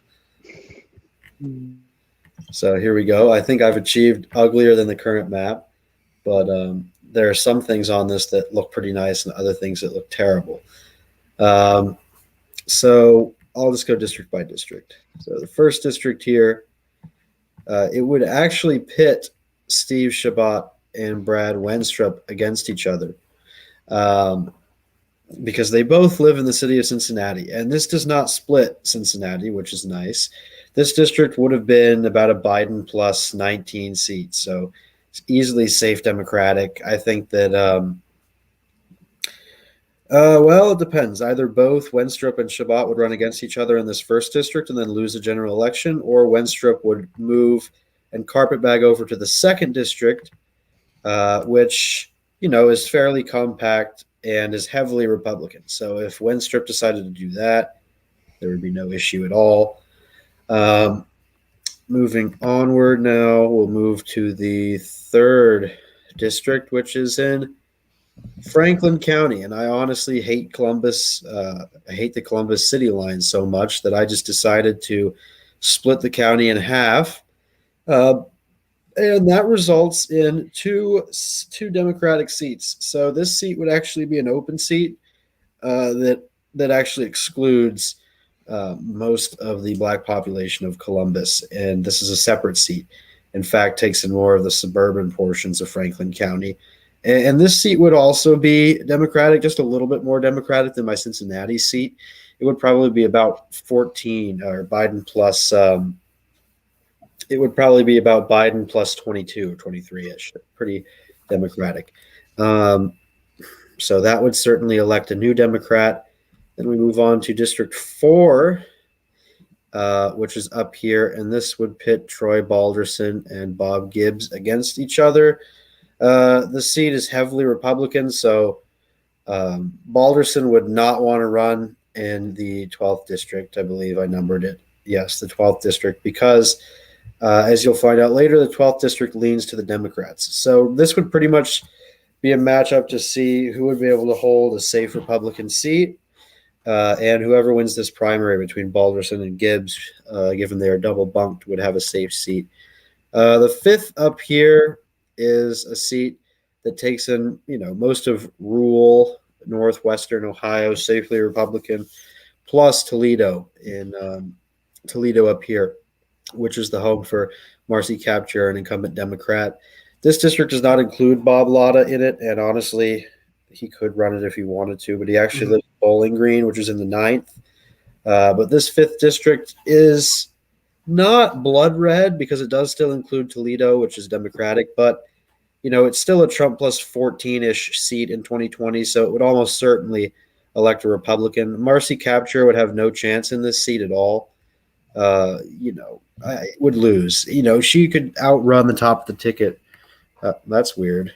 So here we go. I think I've achieved uglier than the current map, but there are some things on this that look pretty nice and other things that look terrible. So I'll just go district by district. So the first district here, it would actually pit Steve Chabot and Brad Wenstrup against each other because they both live in the city of Cincinnati. And this does not split Cincinnati, which is nice. This district would have been about a Biden plus 19 seats. So it's easily safe Democratic. I think that, it depends. Either both Wenstrup and Chabot would run against each other in this first district and then lose the general election, or Wenstrup would move and carpetbag over to the second district, which, is fairly compact and is heavily Republican. So if Wenstrup decided to do that, there would be no issue at all. Moving onward now, we'll move to the third district, which is in Franklin County. And I honestly hate Columbus. I hate the Columbus city line so much that I just decided to split the county in half. And that results in two Democratic seats. So this seat would actually be an open seat that actually excludes most of the Black population of Columbus. And this is a separate seat. In fact, takes in more of the suburban portions of Franklin County. And this seat would also be Democratic, just a little bit more Democratic than my Cincinnati seat. it would probably be about 14, or Biden plus. It would probably be about Biden plus 22 or 23-ish. Pretty Democratic. So that would certainly elect a new Democrat. Then we move on to District 4, which is up here, and this would pit Troy Balderson and Bob Gibbs against each other. The seat is heavily Republican, so Balderson would not want to run in the 12th district. I believe I numbered it. Yes, the 12th district, because as you'll find out later, the 12th district leans to the Democrats. So this would pretty much be a matchup to see who would be able to hold a safe Republican seat. And whoever wins this primary between Balderson and Gibbs, given they are double bunked, would have a safe seat. The 5th up here is a seat that takes in, most of rural northwestern Ohio, safely Republican, plus Toledo Toledo up here, which is the home for Marcy Kaptur, an incumbent Democrat. This district does not include Bob Latta in it, and honestly, he could run it if he wanted to, but he actually lives in Bowling Green, which is in the 9th. But this 5th district is not blood red because it does still include Toledo, which is Democratic, but it's still a Trump plus 14-ish seat in 2020, so it would almost certainly elect a Republican. Marcy Kaptur would have no chance in this seat at all. Would lose. She could outrun the top of the ticket. That's weird.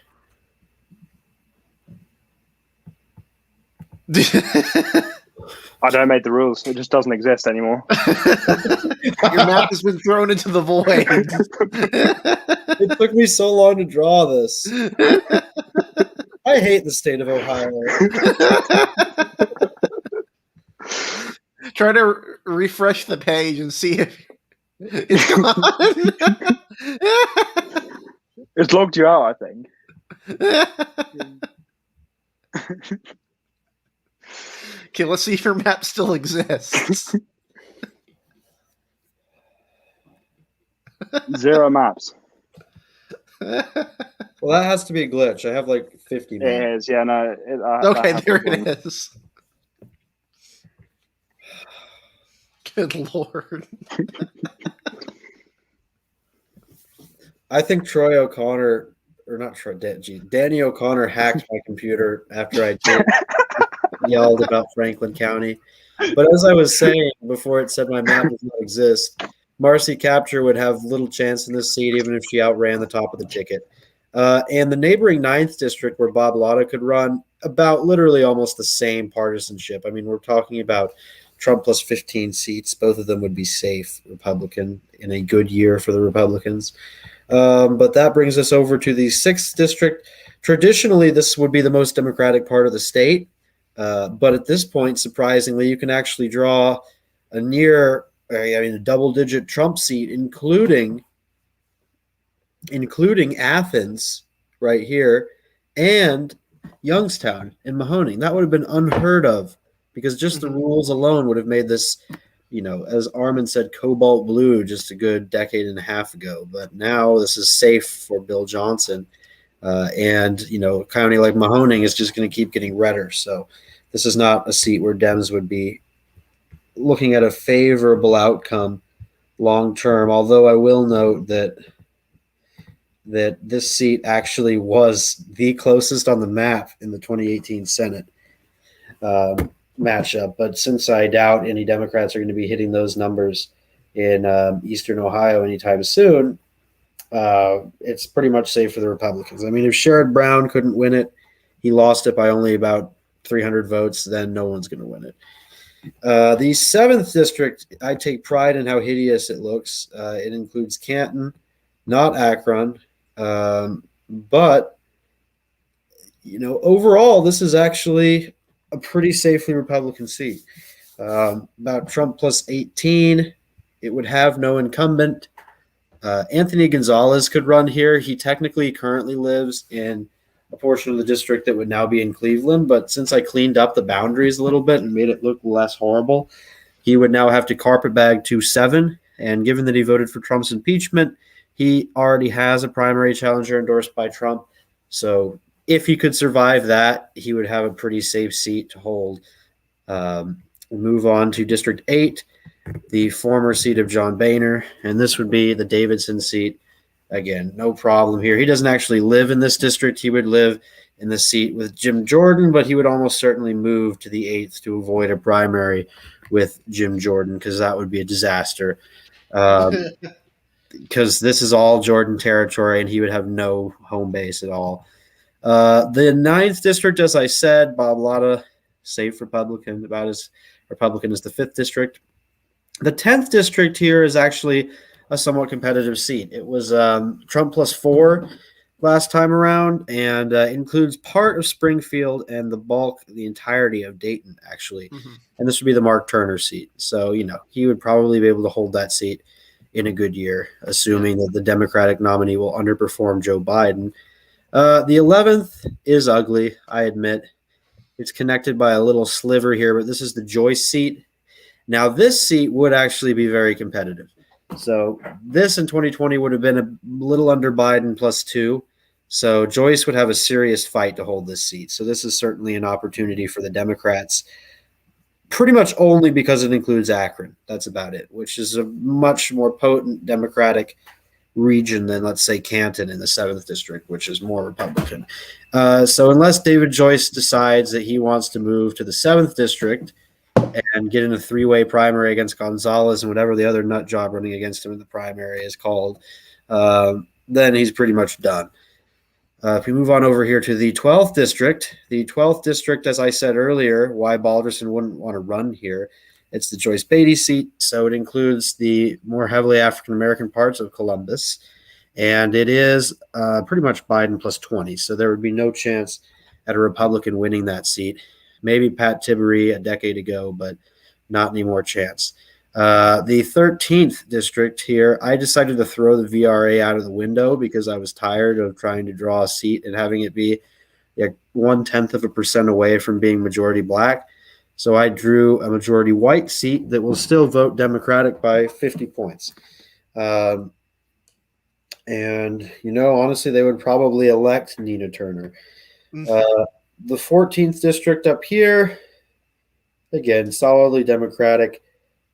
I don't make the rules. It just doesn't exist anymore. Your map has been thrown into the void. It took me so long to draw this. I hate the state of Ohio. Try to refresh the page and see if it's gone. It's logged you out, I think. Okay, let's see if your map still exists. 0 maps. Well, that has to be a glitch. I have like 50 maps. It is, yeah, no. Okay, there it is. Good Lord. I think Troy O'Connor, or not Troy, Danny O'Connor hacked my computer after I yelled about Franklin County. But as I was saying before, it said my map does not exist. Marcy Kaptur would have little chance in this seat, even if she outran the top of the ticket. And the neighboring 9th district, where Bob Latta could run, about literally almost the same partisanship. I mean, we're talking about Trump plus 15 seats. Both of them would be safe Republican in a good year for the Republicans. But that brings us over to the 6th district. Traditionally, this would be the most Democratic part of the state. But at this point, surprisingly, you can actually draw a double-digit Trump seat, including Athens right here and Youngstown and Mahoning. That would have been unheard of because just the rules alone would have made this, as Armin said, cobalt blue just a good decade and a half ago. But now this is safe for Bill Johnson. And a county like Mahoning is just going to keep getting redder. So this is not a seat where Dems would be looking at a favorable outcome long term, although I will note that this seat actually was the closest on the map in the 2018 Senate matchup. But since I doubt any Democrats are going to be hitting those numbers in eastern Ohio anytime soon, it's pretty much safe for the Republicans. I mean, if Sherrod Brown couldn't win it, he lost it by only about 300 votes, then no one's going to win it. The 7th district, I take pride in how hideous it looks. It includes Canton, not Akron. But, overall, this is actually a pretty safely Republican seat. About Trump plus 18. It would have no incumbent. Anthony Gonzalez could run here. He technically currently lives in a portion of the district that would now be in Cleveland, but since I cleaned up the boundaries a little bit and made it look less horrible, he would now have to carpetbag 2-7. And given that he voted for Trump's impeachment, he already has a primary challenger endorsed by Trump. So if he could survive that, he would have a pretty safe seat to hold. We'll move on to District 8, the former seat of John Boehner, and this would be the Davidson seat. Again, no problem here. He doesn't actually live in this district. He would live in the seat with Jim Jordan, but he would almost certainly move to the 8th to avoid a primary with Jim Jordan, because that would be a disaster. Because this is all Jordan territory, and he would have no home base at all. The 9th district, as I said, Bob Latta, safe Republican, about as Republican as the 5th district. The 10th district here is actually a somewhat competitive seat. It was Trump plus 4 last time around, and includes part of Springfield and the entirety of Dayton, actually. Mm-hmm. And this would be the Mark Turner seat. So, he would probably be able to hold that seat in a good year, assuming that the Democratic nominee will underperform Joe Biden. The 11th is ugly, I admit. It's connected by a little sliver here, but this is the Joyce seat. Now, this seat would actually be very competitive. So this in 2020 would have been a little under Biden plus 2. So Joyce would have a serious fight to hold this seat. So this is certainly an opportunity for the Democrats, pretty much only because it includes Akron. That's about it, which is a much more potent Democratic region than, let's say, Canton in the 7th district, which is more Republican. So unless David Joyce decides that he wants to move to the 7th district and get in a 3-way primary against Gonzalez and whatever the other nut job running against him in the primary is called, then he's pretty much done. If we move on over here to the 12th district, as I said earlier, why Balderson wouldn't want to run here, it's the Joyce Beatty seat, so it includes the more heavily African-American parts of Columbus, and it is pretty much Biden plus 20, so there would be no chance at a Republican winning that seat. Maybe Pat Tiberi a decade ago, but not any more chance. The 13th district here, I decided to throw the VRA out of the window because I was tired of trying to draw a seat and having it be 0.1% away from being majority black. So I drew a majority white seat that will still vote Democratic by 50 points. And, honestly, they would probably elect Nina Turner. The 14th district up here, again, solidly Democratic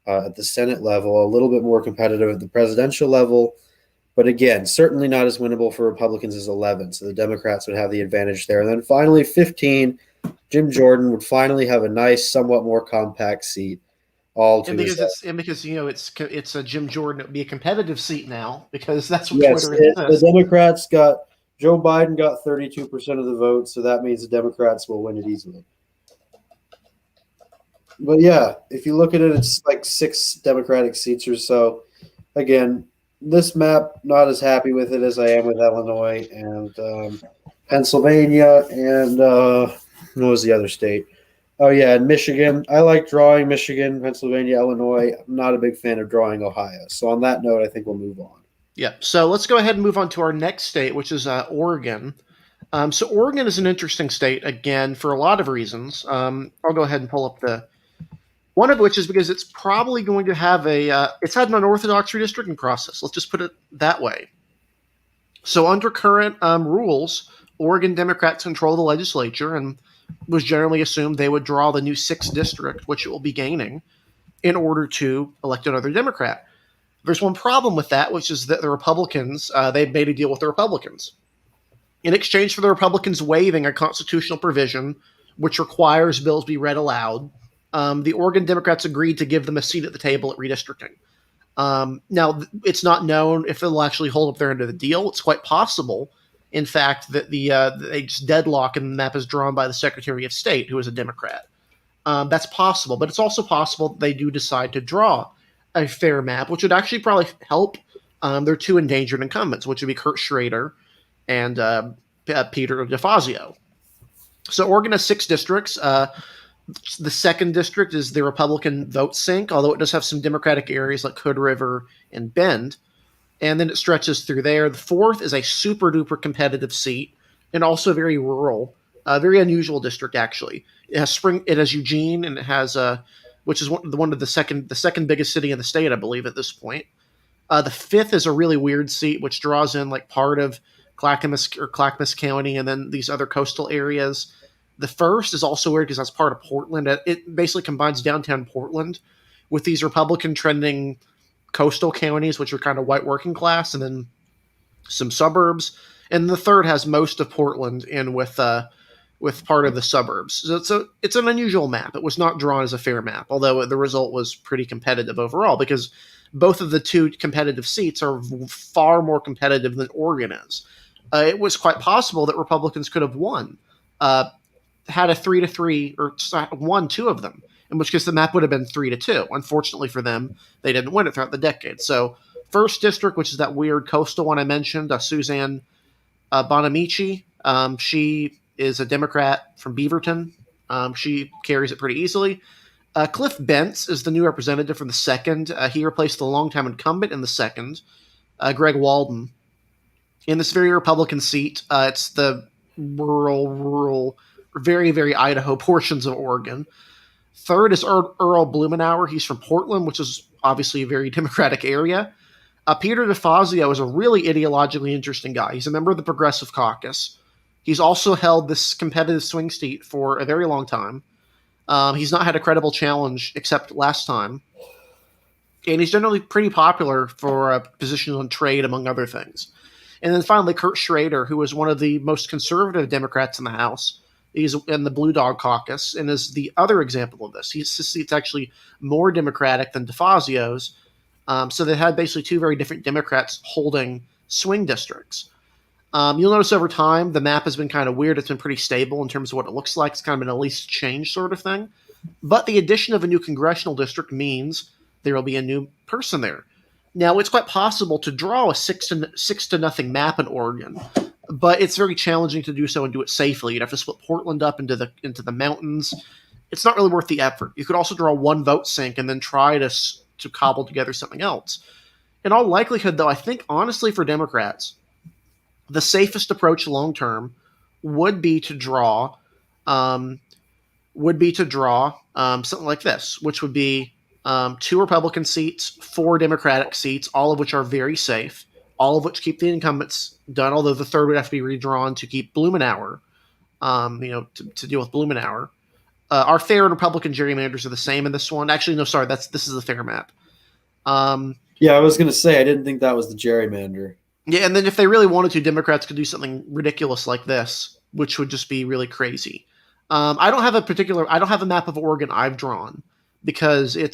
at the Senate level, a little bit more competitive at the presidential level, but again, certainly not as winnable for Republicans as 11, so the Democrats would have the advantage there. And then finally, 15, Jim Jordan would finally have a nice, somewhat more compact seat. Because it's a Jim Jordan, it would be a competitive seat now because that's what Twitter is. The Democrats Joe Biden got 32% of the vote, so that means the Democrats will win it easily. But yeah, if you look at it, it's like 6 Democratic seats or so. Again, this map, not as happy with it as I am with Illinois and Pennsylvania and what was the other state? Oh, yeah, and Michigan. I like drawing Michigan, Pennsylvania, Illinois. I'm not a big fan of drawing Ohio. So on that note, I think we'll move on. Yeah, so let's go ahead and move on to our next state, which is Oregon. So Oregon is an interesting state, again, for a lot of reasons. I'll go ahead and pull up one of which is because it's probably going to have it's had an unorthodox redistricting process. Let's just put it that way. So under current rules, Oregon Democrats control the legislature and was generally assumed they would draw the new 6th district, which it will be gaining, in order to elect another Democrat. There's one problem with that, which is that the Republicans, they've made a deal with the Republicans. In exchange for the Republicans waiving a constitutional provision which requires bills be read aloud, the Oregon Democrats agreed to give them a seat at the table at redistricting. Now, it's not known if they'll actually hold up their end of the deal. It's quite possible, in fact, that they just deadlock and the map is drawn by the Secretary of State, who is a Democrat. That's possible, but it's also possible that they do decide to draw a fair map, which would actually probably help their 2 endangered incumbents, which would be Kurt Schrader and Peter DeFazio. So Oregon has 6 districts. The 2nd district is the Republican vote sink, although it does have some Democratic areas like Hood River and Bend. And then it stretches through there. The 4th is a super duper competitive seat and also very rural, very unusual district, actually. It has Eugene, and it has which is one of the second biggest city in the state, I believe, at this point. The 5th is a really weird seat, which draws in like part of Clackamas County and then these other coastal areas. The first is also weird because that's part of Portland. It basically combines downtown Portland with these Republican trending coastal counties, which are kind of white working class, and then some suburbs. And the third has most of Portland in with part of the suburbs. So it's an unusual map. It was not drawn as a fair map, although the result was pretty competitive overall because both of the two competitive seats are far more competitive than Oregon is. It was quite possible that Republicans could have won, had a 3-3 or won two of them, in which case the map would have been 3-2. Unfortunately for them, they didn't win it throughout the decade. So first district, which is that weird coastal one I mentioned, Suzanne Bonamici, she is a Democrat from Beaverton. She carries it pretty easily. Cliff Bentz is the new representative for the second. He replaced the longtime incumbent in the second, Greg Walden. In this very Republican seat, it's the rural, very, very Idaho portions of Oregon. Third is Earl Blumenauer. He's from Portland, which is obviously a very Democratic area. Peter DeFazio is a really ideologically interesting guy. He's a member of the Progressive Caucus. He's also held this competitive swing seat for a very long time. He's not had a credible challenge except last time. And he's generally pretty popular for positions on trade, among other things. And then finally, Kurt Schrader, who is one of the most conservative Democrats in the House. He's in the Blue Dog Caucus and is the other example of this. His seat's actually more Democratic than DeFazio's. So they had basically two very different Democrats holding swing districts. You'll notice over time, the map has been kind of weird. It's been pretty stable in terms of what it looks like. It's kind of been a least change sort of thing. But the addition of a new congressional district means there will be a new person there. Now, it's quite possible to draw a 6-0 map in Oregon, but it's very challenging to do so and do it safely. You'd have to split Portland up into the mountains. It's not really worth the effort. You could also draw one vote sink and then try to cobble together something else. In all likelihood, though, I think honestly for Democrats, the safest approach long term would be to draw something like this, which would be 2 Republican seats, 4 Democratic seats, all of which are very safe, all of which keep the incumbents done, although the third would have to be redrawn to keep Blumenauer, to deal with Blumenauer. Our fair and Republican gerrymanders are the same in this one. Actually, no, sorry, this is a fair map. Yeah, I was going to say, I didn't think that was the gerrymander. Yeah, and then if they really wanted to, Democrats could do something ridiculous like this, which would just be really crazy. I don't have a map of Oregon I've drawn because it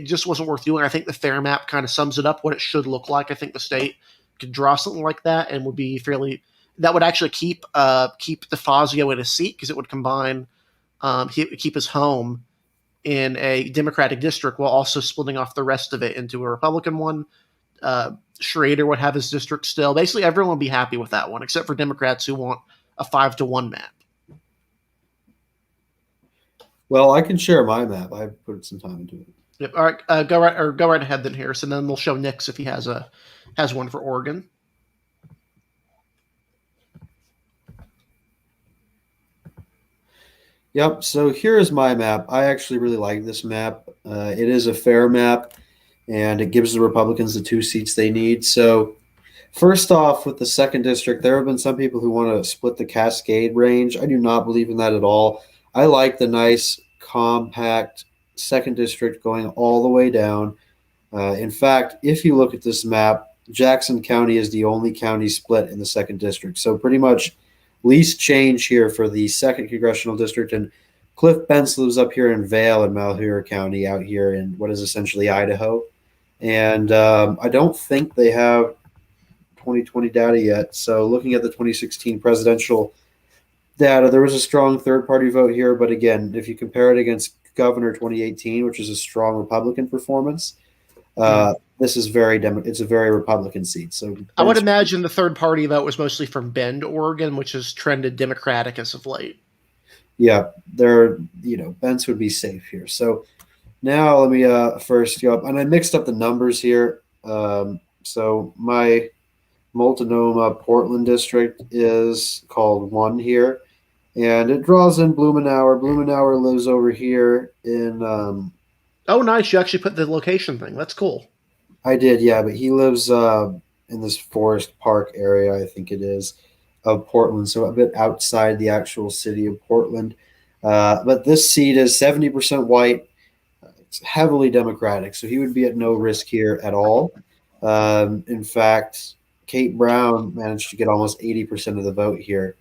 just wasn't worth doing. I think the fair map kind of sums it up what it should look like. I think the state could draw something like that and would be that would actually keep DeFazio in his seat because it would combine keep his home in a Democratic district while also splitting off the rest of it into a Republican one. Schrader would have his district still. Basically, everyone would be happy with that one, except for Democrats who want a 5-1 map. Well, I can share my map. I've put some time into it. Yep. All right, go right ahead then, Harrison. Then we'll show Nick's if he has one for Oregon. Yep. So here is my map. I actually really like this map. It is a fair map, and it gives the Republicans the 2 seats they need. So first off, with the second district, there have been some people who want to split the Cascade range. I do not believe in that at all. I like the nice, compact second district going all the way down. In fact, if you look at this map, Jackson County is the only county split in the second district. So pretty much least change here for the second congressional district. And Cliff Bentz lives up here in Vail in Malheur County out here in what is essentially Idaho. And I don't think they have 2020 data yet. So looking at the 2016 presidential data, there was a strong third-party vote here. But again, if you compare it against Governor 2018, which is a strong Republican performance, this is it's a very Republican seat. So I would imagine the third-party vote was mostly from Bend, Oregon, which has trended Democratic as of late. Yeah, Bentz would be safe here. So now let me first go up, and I mixed up the numbers here. So my Multnomah Portland district is called 1 here, and it draws in Blumenauer. Blumenauer lives over here in. Oh, nice! You actually put the location thing. That's cool. I did, yeah, but he lives in this Forest Park area, I think it is. of Portland, so a bit outside the actual city of Portland. But this seat is 70% white. It's heavily Democratic, so he would be at no risk here at all. In fact, Kate Brown managed to get almost 80% of the vote here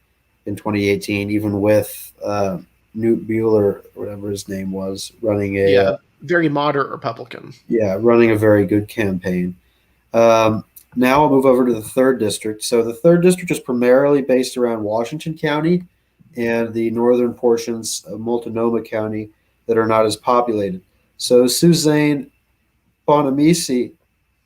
in 2018, even with Newt Bueller, whatever his name was, running a very moderate Republican. Running a very good campaign. Now I'll move over to the 3rd district. So the 3rd district is primarily based around Washington County and the northern portions of Multnomah County that are not as populated. So Suzanne Bonamici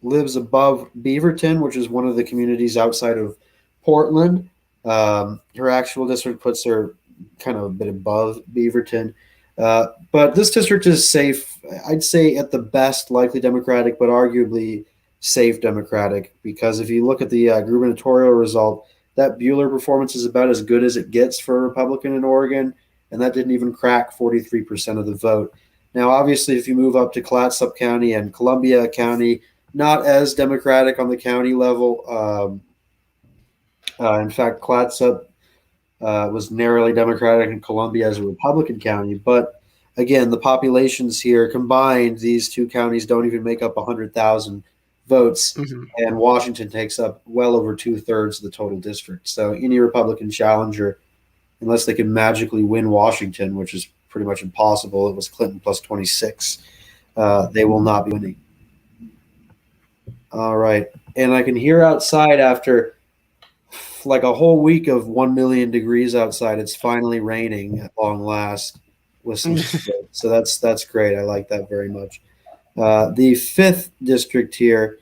lives above Beaverton, which is one of the communities outside of Portland. Her actual district puts her kind of a bit above Beaverton. But this district is safe, I'd say at the best likely Democratic, but arguably safe Democratic, because if you look at the gubernatorial result, that Bueller performance is about as good as it gets for a Republican in Oregon, and that didn't even crack 43% of the vote. Now, obviously, if you move up to Clatsop County and Columbia County, not as Democratic on the county level. In fact, Clatsop was narrowly Democratic and Columbia as a Republican county. But again, the populations here combined, these two counties don't even make up 100,000 votes, and Washington takes up well over 2/3 of the total district. So any Republican challenger, unless they can magically win Washington, which is pretty much impossible, it was Clinton plus 26, they will not be winning. All right. And I can hear outside after like a whole week of 1 million degrees outside, it's finally raining at long last. So that's great. I like that very much. The 5th district here,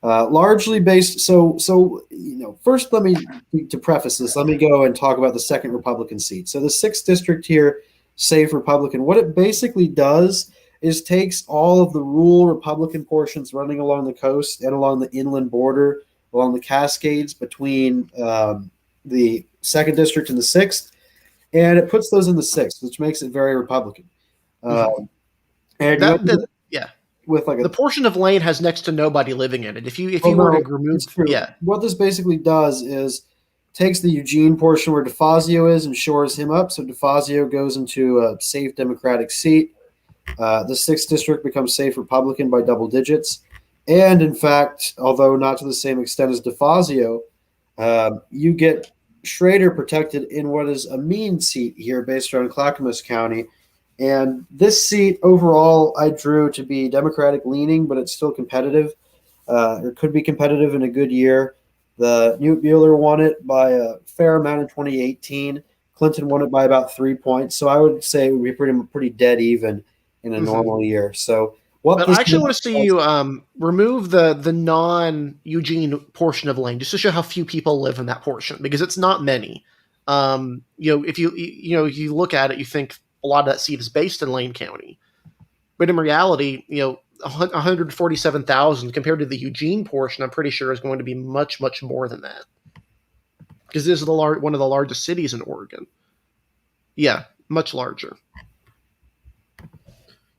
largely based. So first, to preface this, let me go and talk about the 2nd Republican seat. So the 6th district here, safe Republican. What it basically does is takes all of the rural Republican portions running along the coast and along the inland border, along the Cascades between the 2nd district and the 6th, and it puts those in the 6th, which makes it very Republican. With like the portion of land has next to nobody living in it. If you were to remove, what this basically does is takes the Eugene portion where DeFazio is and shores him up. So DeFazio goes into a safe Democratic seat. The 6th district becomes safe Republican by double digits. And in fact, although not to the same extent as DeFazio, you get Schrader protected in what is a mean seat here based around Clackamas County. And this seat overall I drew to be Democratic leaning, but it's still competitive. It could be competitive in a good year. The Newt Bueller won it by a fair amount in 2018. Clinton won it by about 3 points. So I would say it would be pretty dead even in a normal year. So I actually want to see you remove the non-Eugene portion of Lane just to show how few people live in that portion, because it's not many. If you look at it, you think a lot of that seat is based in Lane County, but in reality, 147,000 compared to the Eugene portion, I'm pretty sure is going to be much, much more than that, because this is one of the largest cities in Oregon. Yeah, much larger.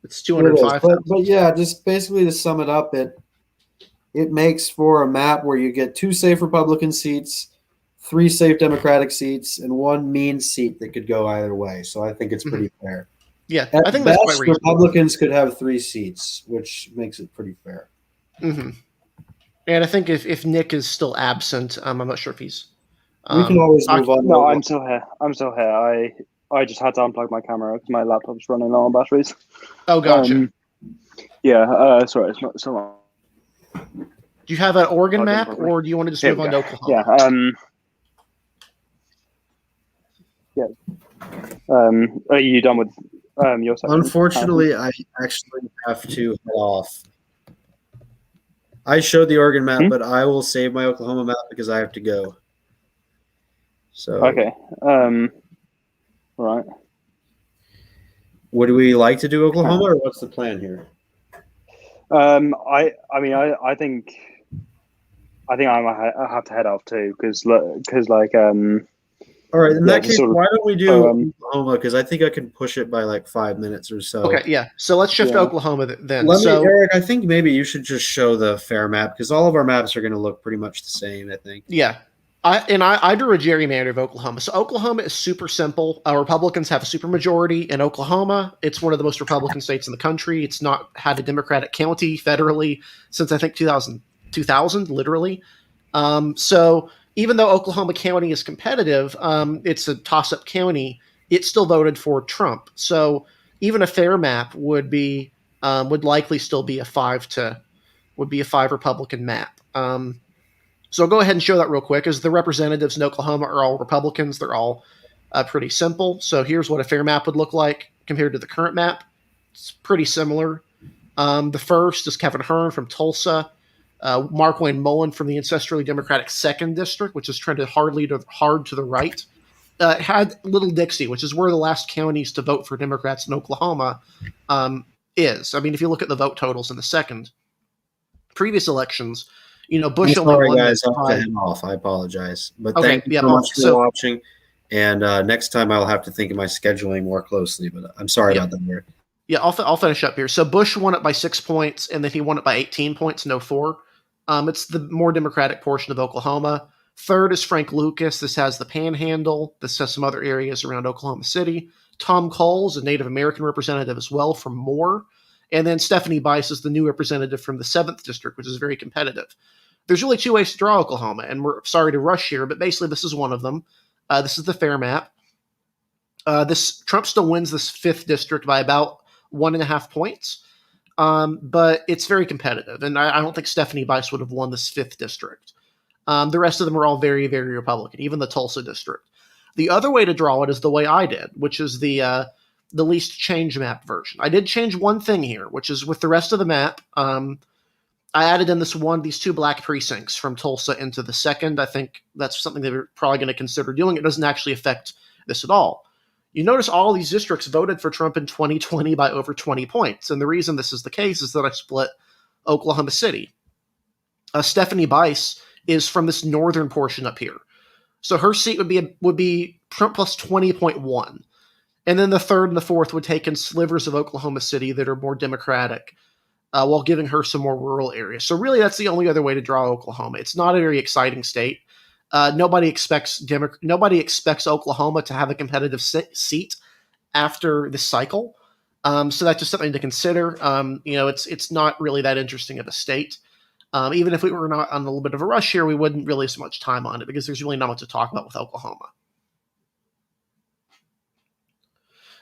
It's 205,000. But yeah, just basically to sum it up, it makes for a map where you get 2 safe Republican seats, 3 safe Democratic seats, and 1 mean seat that could go either way. So I think it's pretty fair. Yeah, I think that's quite reasonable. Republicans could have 3 seats, which makes it pretty fair. And I think if Nick is still absent, I'm not sure if he's. We can always move on. No, I'm still here. I just had to unplug my camera because my laptop's running low on batteries. Oh, gotcha. Sorry, it's not so long. Do you have an Oregon map, or do you want to just move on to Oklahoma? Are you done with your section? Unfortunately, I actually have to head off. I showed the Oregon map, but I will save my Oklahoma map because I have to go. So okay. All right. Would we like to do Oklahoma, or what's the plan here? I think I might have to head off too, because all right, in that case, why don't we do Oklahoma? Because I think I can push it by like 5 minutes or so. Okay, yeah. So let's shift to Oklahoma then. Eric, I think maybe you should just show the fair map, because all of our maps are going to look pretty much the same, I think. Yeah. I drew a gerrymander of Oklahoma. So Oklahoma is super simple. Republicans have a supermajority in Oklahoma. It's one of the most Republican states in the country. It's not had a Democratic county federally since I think 2000 literally. So even though Oklahoma County is competitive, it's a toss-up county. It still voted for Trump. So even a fair map would likely still be a 5 Republican map. So I'll go ahead and show that real quick. As the representatives in Oklahoma are all Republicans, they're all pretty simple. So here's what a fair map would look like compared to the current map. It's pretty similar. The first is Kevin Hearn from Tulsa, Mark Wayne Mullen from the ancestrally Democratic 2nd District, which is trended hard to the right. It had Little Dixie, which is where the last counties to vote for Democrats in Oklahoma is. I mean, if you look at the vote totals in the second previous elections, Bush only won guys, I'll have to head off. I apologize. But okay, thank you so much for watching. And next time I'll have to think of my scheduling more closely. But I'm sorry about that, Eric. Yeah, I'll finish up here. So Bush won it by 6 points, and then he won it by 18 points, no 4. It's the more Democratic portion of Oklahoma. Third is Frank Lucas. This has the Panhandle. This has some other areas around Oklahoma City. Tom Coles, a Native American representative as well from Moore. And then Stephanie Bice is the new representative from the 7th District, which is very competitive. There's really 2 ways to draw Oklahoma, and we're sorry to rush here, but basically this is one of them. This is the fair map. Trump still wins this 5th district by about 1.5 points, but it's very competitive, and I don't think Stephanie Bice would have won this 5th district. The rest of them are all very, very Republican, even the Tulsa district. The other way to draw it is the way I did, which is the least change map version. I did change one thing here, which is with the rest of the map. I added in these 2 black precincts from Tulsa into the 2nd. I think that's something they were probably going to consider doing. It doesn't actually affect this at all. You notice all these districts voted for Trump in 2020 by over 20 points. And the reason this is the case is that I split Oklahoma City. Stephanie Bice is from this northern portion up here. So her seat would be Trump plus 20.1. And then the 3rd and the 4th would take in slivers of Oklahoma City that are more Democratic, while giving her some more rural areas. So really, that's the only other way to draw Oklahoma. It's not a very exciting state. Nobody expects Oklahoma to have a competitive seat after this cycle. So that's just something to consider. It's not really that interesting of a state. Even if we were not on a little bit of a rush here, we wouldn't really spend much time on it because there's really not much to talk about with Oklahoma.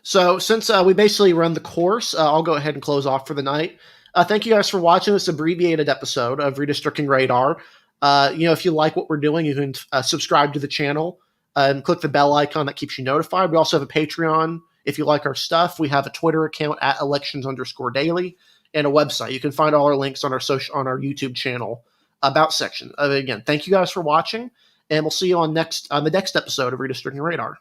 So since we basically run the course, I'll go ahead and close off for the night. Thank you guys for watching this abbreviated episode of Redistricting Radar. If you like what we're doing, you can subscribe to the channel and click the bell icon that keeps you notified. We also have a Patreon. If you like our stuff, we have a Twitter account at elections_daily and a website. You can find all our links on our YouTube channel about section. Again, thank you guys for watching, and we'll see you on the next episode of Redistricting Radar.